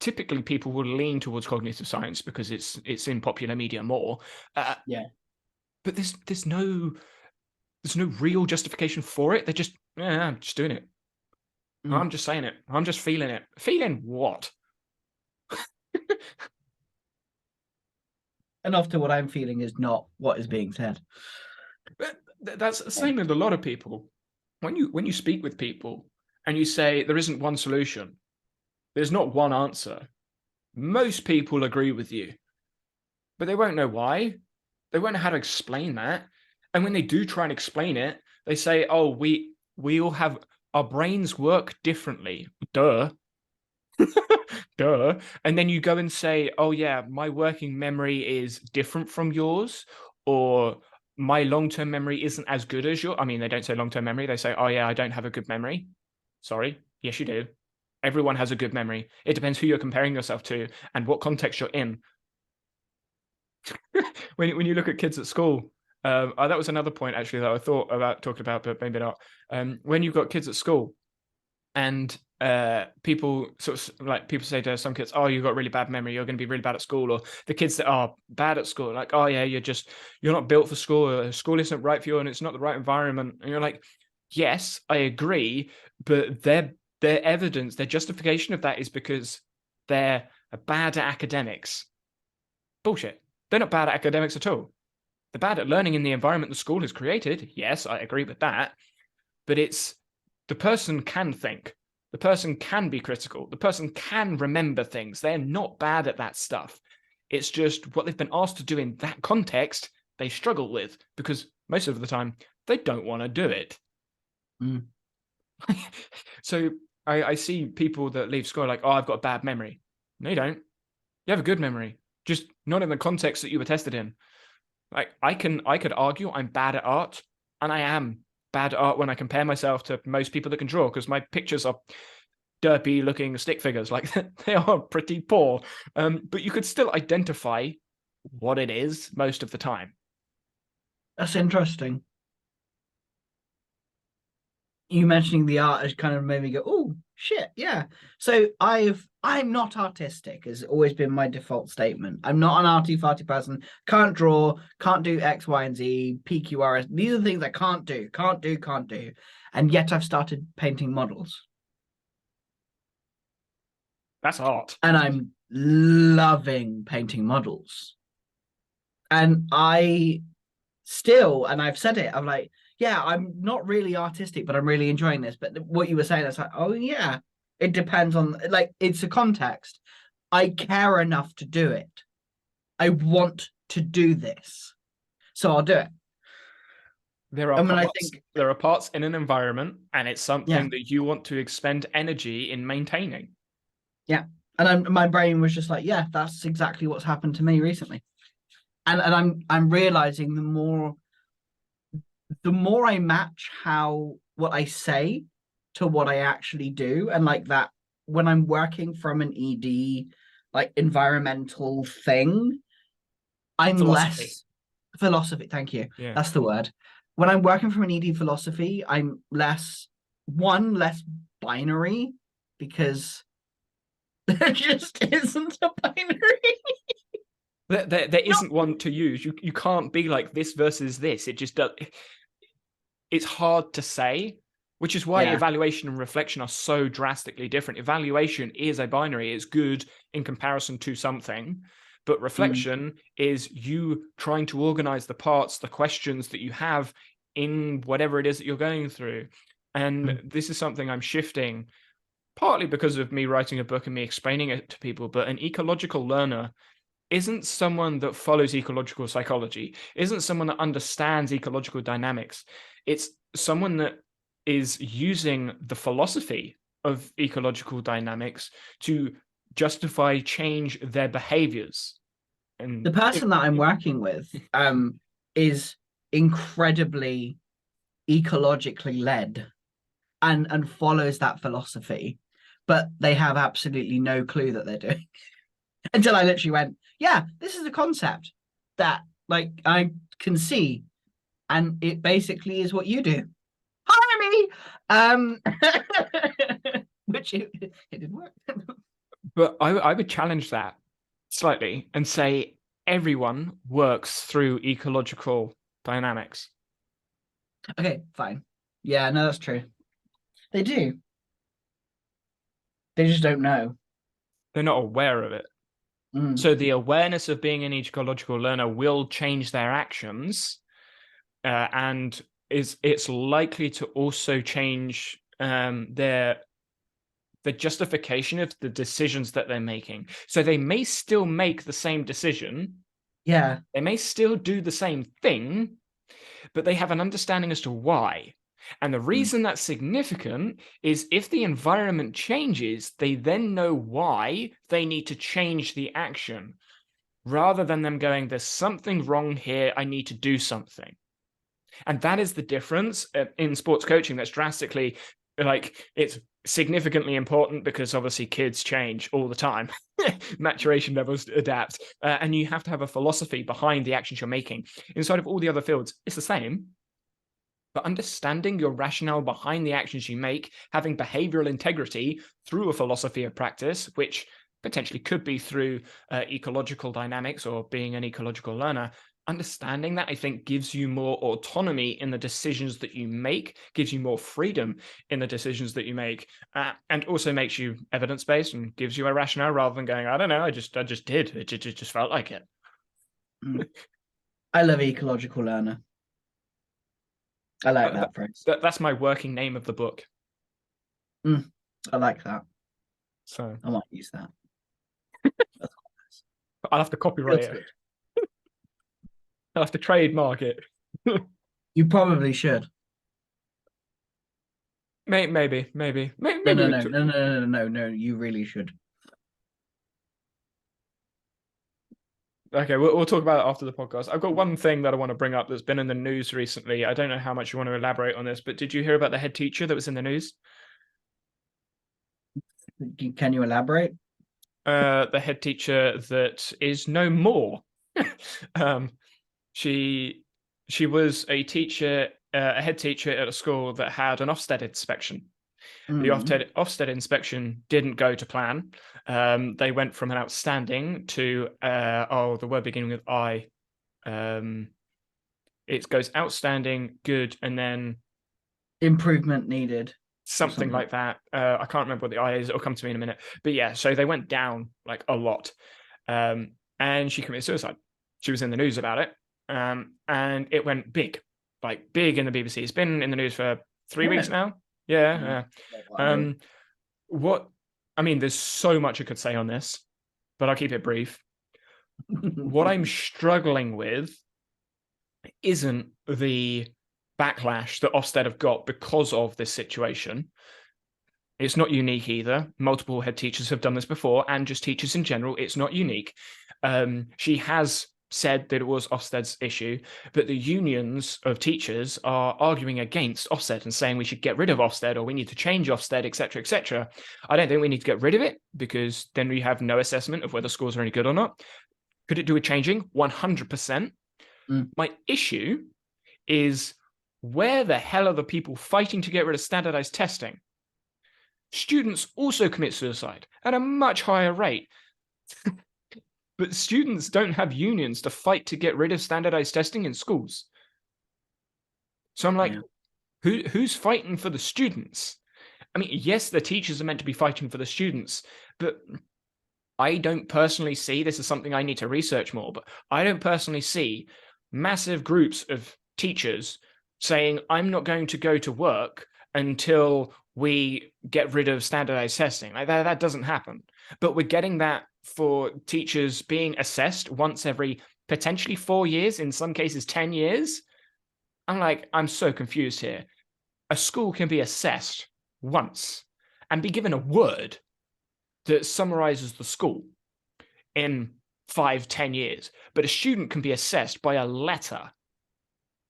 typically people will lean towards cognitive science because it's in popular media more. Yeah. but there's no real justification for it. They're just, yeah, I'm just doing it. I'm just saying it. I'm just feeling it. Feeling what? And often what I'm feeling is not what is being said. That's the same with a lot of people. When you speak with people and you say there isn't one solution, there's not one answer, most people agree with you, but they won't know why. They won't know how to explain that. And when they do try and explain it, they say, oh, we all have, our brains work differently. Duh. Duh. And then you go and say, oh yeah, my working memory is different from yours, or my long-term memory isn't as good as your. I mean, they don't say long-term memory. They say, oh yeah, I don't have a good memory. Sorry. Yes, you do. Everyone has a good memory. It depends who you're comparing yourself to and what context you're in. when you look at kids at school, that was another point actually that I thought about talking about, but maybe not. When you've got kids at school, and people people say to some kids, "Oh, you've got really bad memory. You're going to be really bad at school." Or the kids that are bad at school, like, "Oh yeah, you're not built for school. School isn't right for you, and it's not the right environment." And you're like, "Yes, I agree," but their evidence, their justification of that is because they're bad at academics. Bullshit. They're not bad at academics at all. They're bad at learning in the environment the school has created. Yes, I agree with that. But it's the person can think. The person can be critical. The person can remember things. They're not bad at that stuff. It's just what they've been asked to do in that context, they struggle with because most of the time they don't want to do it. So I see people that leave school like, oh, I've got a bad memory. No, you don't. You have a good memory, just not in the context that you were tested in. Like I could argue I'm bad at art, and I am bad at art when I compare myself to most people that can draw, because my pictures are derpy looking stick figures. Like they are pretty poor. But you could still identify what it is most of the time. That's interesting. You mentioning the art has kind of made me go, oh shit, yeah. So I'm not artistic, has always been my default statement. I'm not an arty-farty person. Can't draw, can't do X, Y, and Z, PQRS. These are the things I can't do. And yet I've started painting models. That's art. And I'm loving painting models. And I still, and I've said it, I'm like, yeah, I'm not really artistic, but I'm really enjoying this. But what you were saying, it's like, oh yeah, it depends on, like, it's a context. I care enough to do it. I want to do this, so I'll do it. There are parts in an environment, and it's something that you want to expend energy in maintaining. Yeah, and my brain was just like, yeah, that's exactly what's happened to me recently, and I'm realizing the more I match what I say to what I actually do, and like that when I'm working from an ED like environmental thing, I'm less philosophy. Thank you. Yeah. That's the word. When I'm working from an ED philosophy, I'm less binary, because there just isn't a binary. There isn't one to use. You can't be like this versus this. It just does. It's hard to say, which is why evaluation and reflection are so drastically different. Evaluation is a binary. It's good in comparison to something, but reflection is you trying to organize the parts, the questions that you have in whatever it is that you're going through. And this is something I'm shifting, partly because of me writing a book and me explaining it to people, but an ecological learner isn't someone that follows ecological psychology, isn't someone that understands ecological dynamics. It's someone that is using the philosophy of ecological dynamics to justify change their behaviors. And the person that I'm working with is incredibly ecologically led and follows that philosophy, but they have absolutely no clue that they're doing. Until I literally went, yeah, this is a concept that like I can see, and it basically is what you do. Hire me. Which it didn't work. But I would challenge that slightly and say everyone works through ecological dynamics. Okay, fine. Yeah, no, that's true. They do. They just don't know. They're not aware of it. So the awareness of being an ecological learner will change their actions, and it's likely to also change the justification of the decisions that they're making. So they may still make the same decision. Yeah. They may still do the same thing, but they have an understanding as to why. And the reason that's significant is if the environment changes, they then know why they need to change the action, rather than them going, there's something wrong here, I need to do something. And that is the difference in sports coaching that's drastically, like, it's significantly important because obviously kids change all the time. Maturation levels adapt, and you have to have a philosophy behind the actions you're making. Inside of all the other fields, it's the same. But understanding your rationale behind the actions you make, having behavioral integrity through a philosophy of practice, which potentially could be through ecological dynamics or being an ecological learner, understanding that, I think, gives you more autonomy in the decisions that you make, gives you more freedom in the decisions that you make, and also makes you evidence-based and gives you a rationale rather than going, I don't know, I just did. It just felt like it. I love ecological learner. I like that phrase. That's my working name of the book. I like that. So I might use that. I'll have to copyright it. I'll have to trademark it. You probably should. Maybe. No. You really should. Okay, we'll talk about it after the podcast. I've got one thing that I want to bring up that's been in the news recently. I don't know how much you want to elaborate on this, but did you hear about the head teacher that was in the news? Can you elaborate? The head teacher that is no more. She was a teacher, a head teacher at a school that had an Ofsted inspection. The Ofsted inspection didn't go to plan. They went from an outstanding to the word beginning with I. It goes outstanding, good, and then improvement needed. Something like that. I can't remember what the I is. It'll come to me in a minute. But yeah, so they went down like a lot. And she committed suicide. She was in the news about it. And it went big, like big in the BBC. It's been in the news for 3 weeks now. Yeah. There's so much I could say on this, but I'll keep it brief. What I'm struggling with isn't the backlash that Ofsted have got because of this situation. It's not unique either. Multiple head teachers have done this before, and just teachers in general. It's not unique. She has said that it was Ofsted's issue, but the unions of teachers are arguing against Ofsted and saying we should get rid of Ofsted or we need to change Ofsted, etc., etc. I don't think we need to get rid of it because then we have no assessment of whether schools are any good or not. Could it do with changing? 100%. My issue is, where the hell are the people fighting to get rid of standardized testing? Students also commit suicide at a much higher rate. But students don't have unions to fight to get rid of standardized testing in schools. So I'm like, who's fighting for the students? I mean, yes, the teachers are meant to be fighting for the students, but I don't personally see, this is something I need to research more, but I don't personally see massive groups of teachers saying, I'm not going to go to work until we get rid of standardized testing. Like that doesn't happen. But we're getting that for teachers being assessed once every potentially 4 years, in some cases 10 years. I'm so confused here. A school can be assessed once and be given a word that summarizes the school in 5-10 years. But a student can be assessed by a letter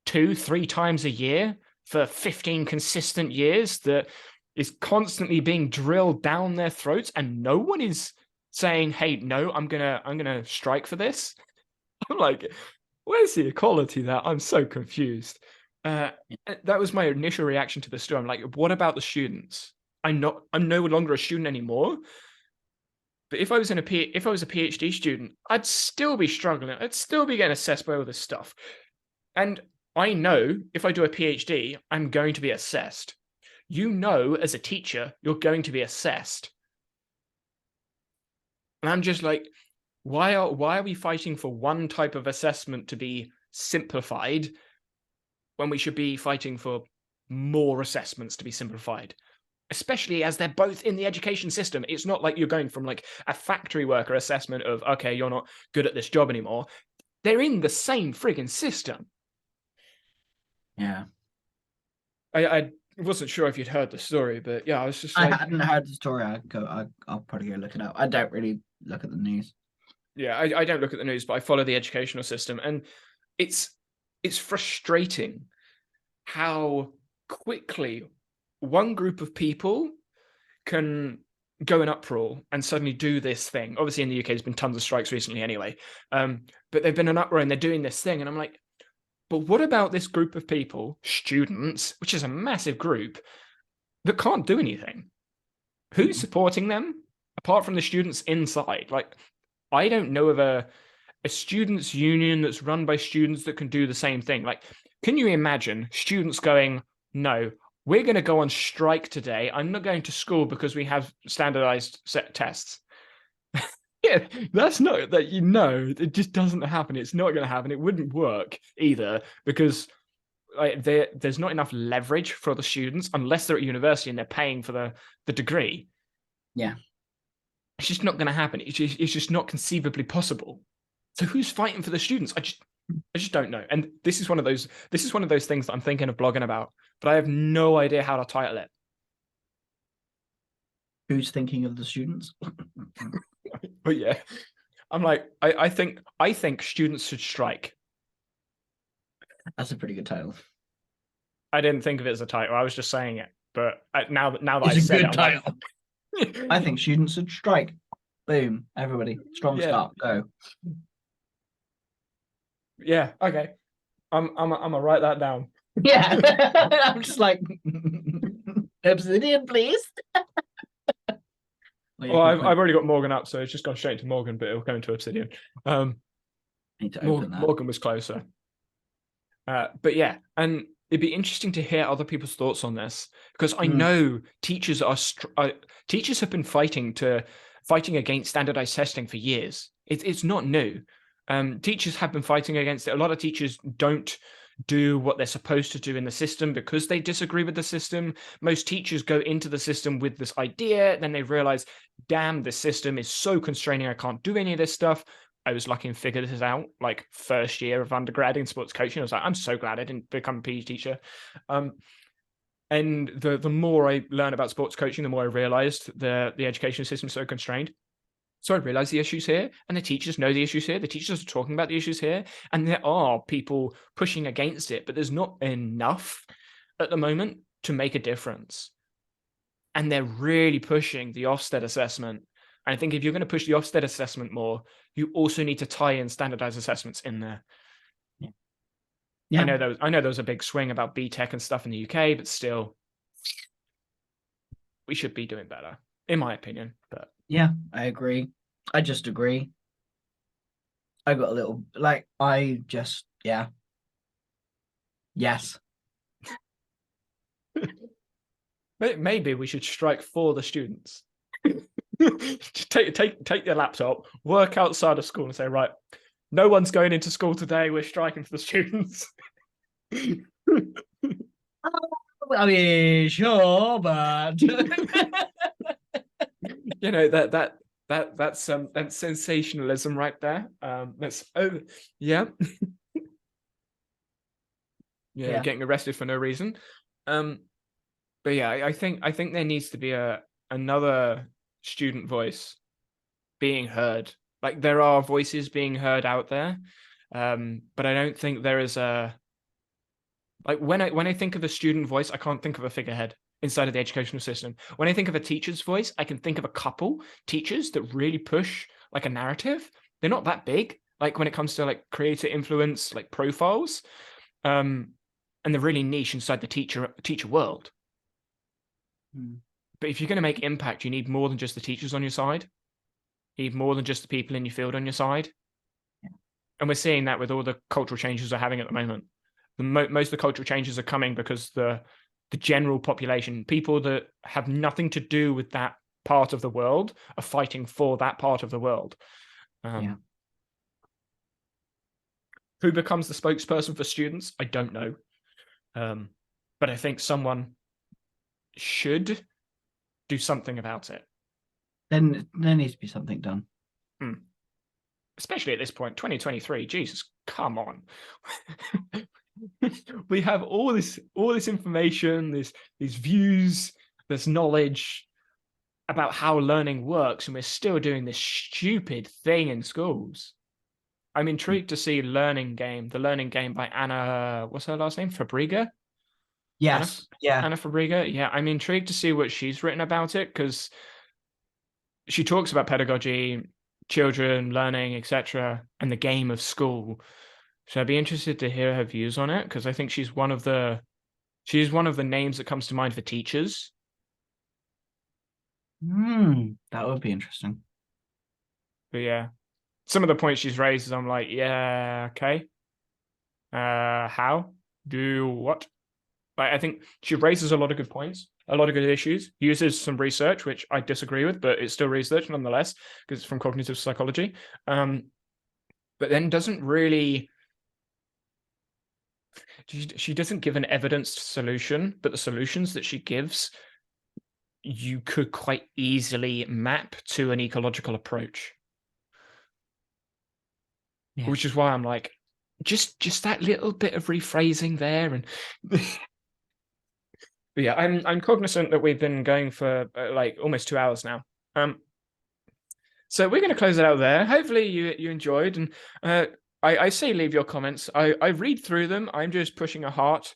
2-3 times a year for 15 consistent years that is constantly being drilled down their throats, and no one is saying, hey, no, I'm gonna strike for this. I'm like, where's the equality there? I'm so confused. That was my initial reaction to the story. I'm like, what about the students? I'm no longer a student anymore. But if I was a PhD student, I'd still be struggling. I'd still be getting assessed by all this stuff. And I know if I do a PhD, I'm going to be assessed. You know, as a teacher, you're going to be assessed. And I'm just like, why are we fighting for one type of assessment to be simplified when we should be fighting for more assessments to be simplified? Especially as they're both in the education system. It's not like you're going from like a factory worker assessment of, okay, you're not good at this job anymore. They're in the same friggin' system. Yeah. I wasn't sure if you'd heard the story, but yeah, I was just like, I hadn't heard the story. I'll probably go look it up. I don't really look at the news. yeah, I don't look at the news, but I follow the educational system, and it's frustrating how quickly one group of people can go in uproar and suddenly do this thing. Obviously, in the UK, there's been tons of strikes recently anyway, but they've been an uproar and they're doing this thing, and I'm like, but what about this group of people, students, which is a massive group, that can't do anything? Who's supporting them apart from the students inside? Like, I don't know of a students' union that's run by students that can do the same thing. Like, can you imagine students going, no, we're going to go on strike today. I'm not going to school because we have standardized set tests. Yeah, that's not that, it just doesn't happen. It's not going to happen. It wouldn't work either because like there's not enough leverage for the students unless they're at university and they're paying for the degree. Yeah. It's just not going to happen. It's just not conceivably possible. So who's fighting for the students? I just don't know. And this is one of those things that I'm thinking of blogging about, but I have no idea how to title it. Who's thinking of the students? But yeah, I'm like, I think students should strike. That's a pretty good title. I didn't think of it as a title. I was just saying it. But now that It's I said a good it, title. like... I think students should strike. Boom, everybody, strong start, go. Yeah, okay. I'm gonna write that down. Yeah, I'm just like Obsidian, please. Well, I've already got Morgan up, so it's just gone straight to Morgan, but it'll go into Obsidian. Need to open that. Morgan was closer. But yeah, and it'd be interesting to hear other people's thoughts on this because I know teachers teachers have been fighting against standardized testing for years. It's not new. Teachers have been fighting against it. A lot of teachers don't do what they're supposed to do in the system because they disagree with the system. Most teachers go into the system with this idea, then they realize, damn, this system is so constraining, I can't do any of this stuff. I was lucky and figured this out like first year of undergrad in sports coaching. I was like, I'm so glad I didn't become a PE teacher. And the more I learn about sports coaching, the more I realized the education system is so constrained. So I realized the issues here, and the teachers know the issues here. The teachers are talking about the issues here, and there are people pushing against it, but there's not enough at the moment to make a difference. And they're really pushing the Ofsted assessment. And I think if you're going to push the Ofsted assessment more, you also need to tie in standardized assessments in there. Yeah. I know there was a big swing about BTEC and stuff in the UK, but still, we should be doing better, in my opinion. But yeah, I agree. I just agree. I got a little yes. Maybe we should strike for the students. take your laptop, work outside of school, and say, right, no one's going into school today. We're striking for the students. I mean, sure, but you know that's sensationalism right there. Yeah. Yeah, getting arrested for no reason. But yeah, I think there needs to be another student voice being heard. Like there are voices being heard out there, but I don't think there is a like when I think of a student voice, I can't think of a figurehead inside of the educational system. When I think of a teacher's voice, I can think of a couple teachers that really push like a narrative. They're not that big, like when it comes to like creator influence, like profiles, and they're really niche inside the teacher world. But if you're going to make impact, you need more than just the teachers on your side. You need more than just the people in your field on your side. And we're seeing that with all the cultural changes we're having at the moment. most of the cultural changes are coming because the general population, people that have nothing to do with that part of the world, are fighting for that part of the world. Who becomes the spokesperson for students? I don't know. But I think someone should do something about it. Then there needs to be something done. Especially at this point, 2023. Jesus, come on. We have all this information, these views, this knowledge about how learning works, and we're still doing this stupid thing in schools. I'm intrigued to see the Learning Game by Anna, what's her last name? Fabriga? Yes. Anna Fabriga. Yeah, I'm intrigued to see what she's written about it, because she talks about pedagogy, children, learning, etc., and the game of school. So I'd be interested to hear her views on it, because I think she's one of the names that comes to mind for teachers. That would be interesting. But yeah, some of the points she's raised is I'm like, yeah, okay. How? Do what? I think she raises a lot of good points, a lot of good issues, uses some research, which I disagree with, but it's still research nonetheless, because it's from cognitive psychology. But then doesn't really... She doesn't give an evidenced solution, but the solutions that she gives, you could quite easily map to an ecological approach. Yeah. Which is why I'm like, just that little bit of rephrasing there. And but yeah, I'm cognizant that we've been going for like almost 2 hours now. So we're going to close it out there. Hopefully you enjoyed, and I say leave your comments. I read through them. I'm just pushing a heart.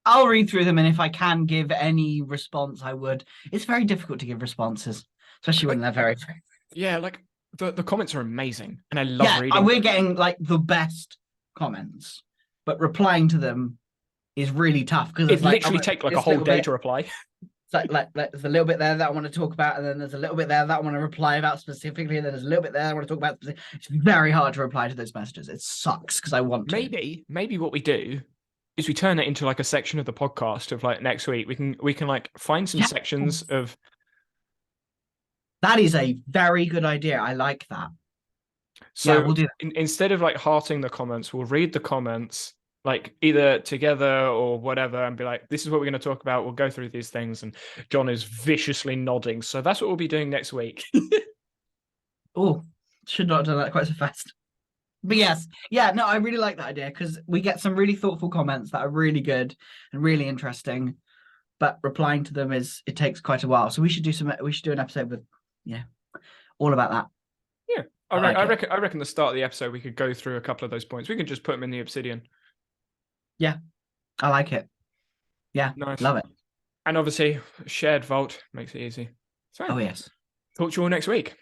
I'll read through them, and if I can give any response, I would. It's very difficult to give responses, especially when they're very... Yeah, like the comments are amazing, and I love reading. We're getting like the best comments, but replying to them is really tough, because it literally takes like a whole day to reply. It's like there's a little bit there that I want to talk about, and then there's a little bit there that I want to reply about specifically, and then there's a little bit there I want to talk about. It's very hard to reply to those messages. It sucks because I want to. Maybe what we do is we turn it into like a section of the podcast of like next week. We can like find some sections of... That is a very good idea. I like that. So we'll do that. Instead of like hearting the comments, we'll read the comments like either together or whatever, and be like, this is what we're going to talk about. We'll go through these things. And John is viciously nodding. So that's what we'll be doing next week. Oh, should not have done that quite so fast. But yes, yeah, no, I really like that idea, because we get some really thoughtful comments that are really good and really interesting, but replying to them it takes quite a while. So we should do an episode with, all about that. Yeah, I reckon the start of the episode we could go through a couple of those points. We can just put them in the Obsidian. Yeah, I like it. Yeah, nice. Love it. And obviously, shared vault makes it easy. So, oh yes. Talk to you all next week.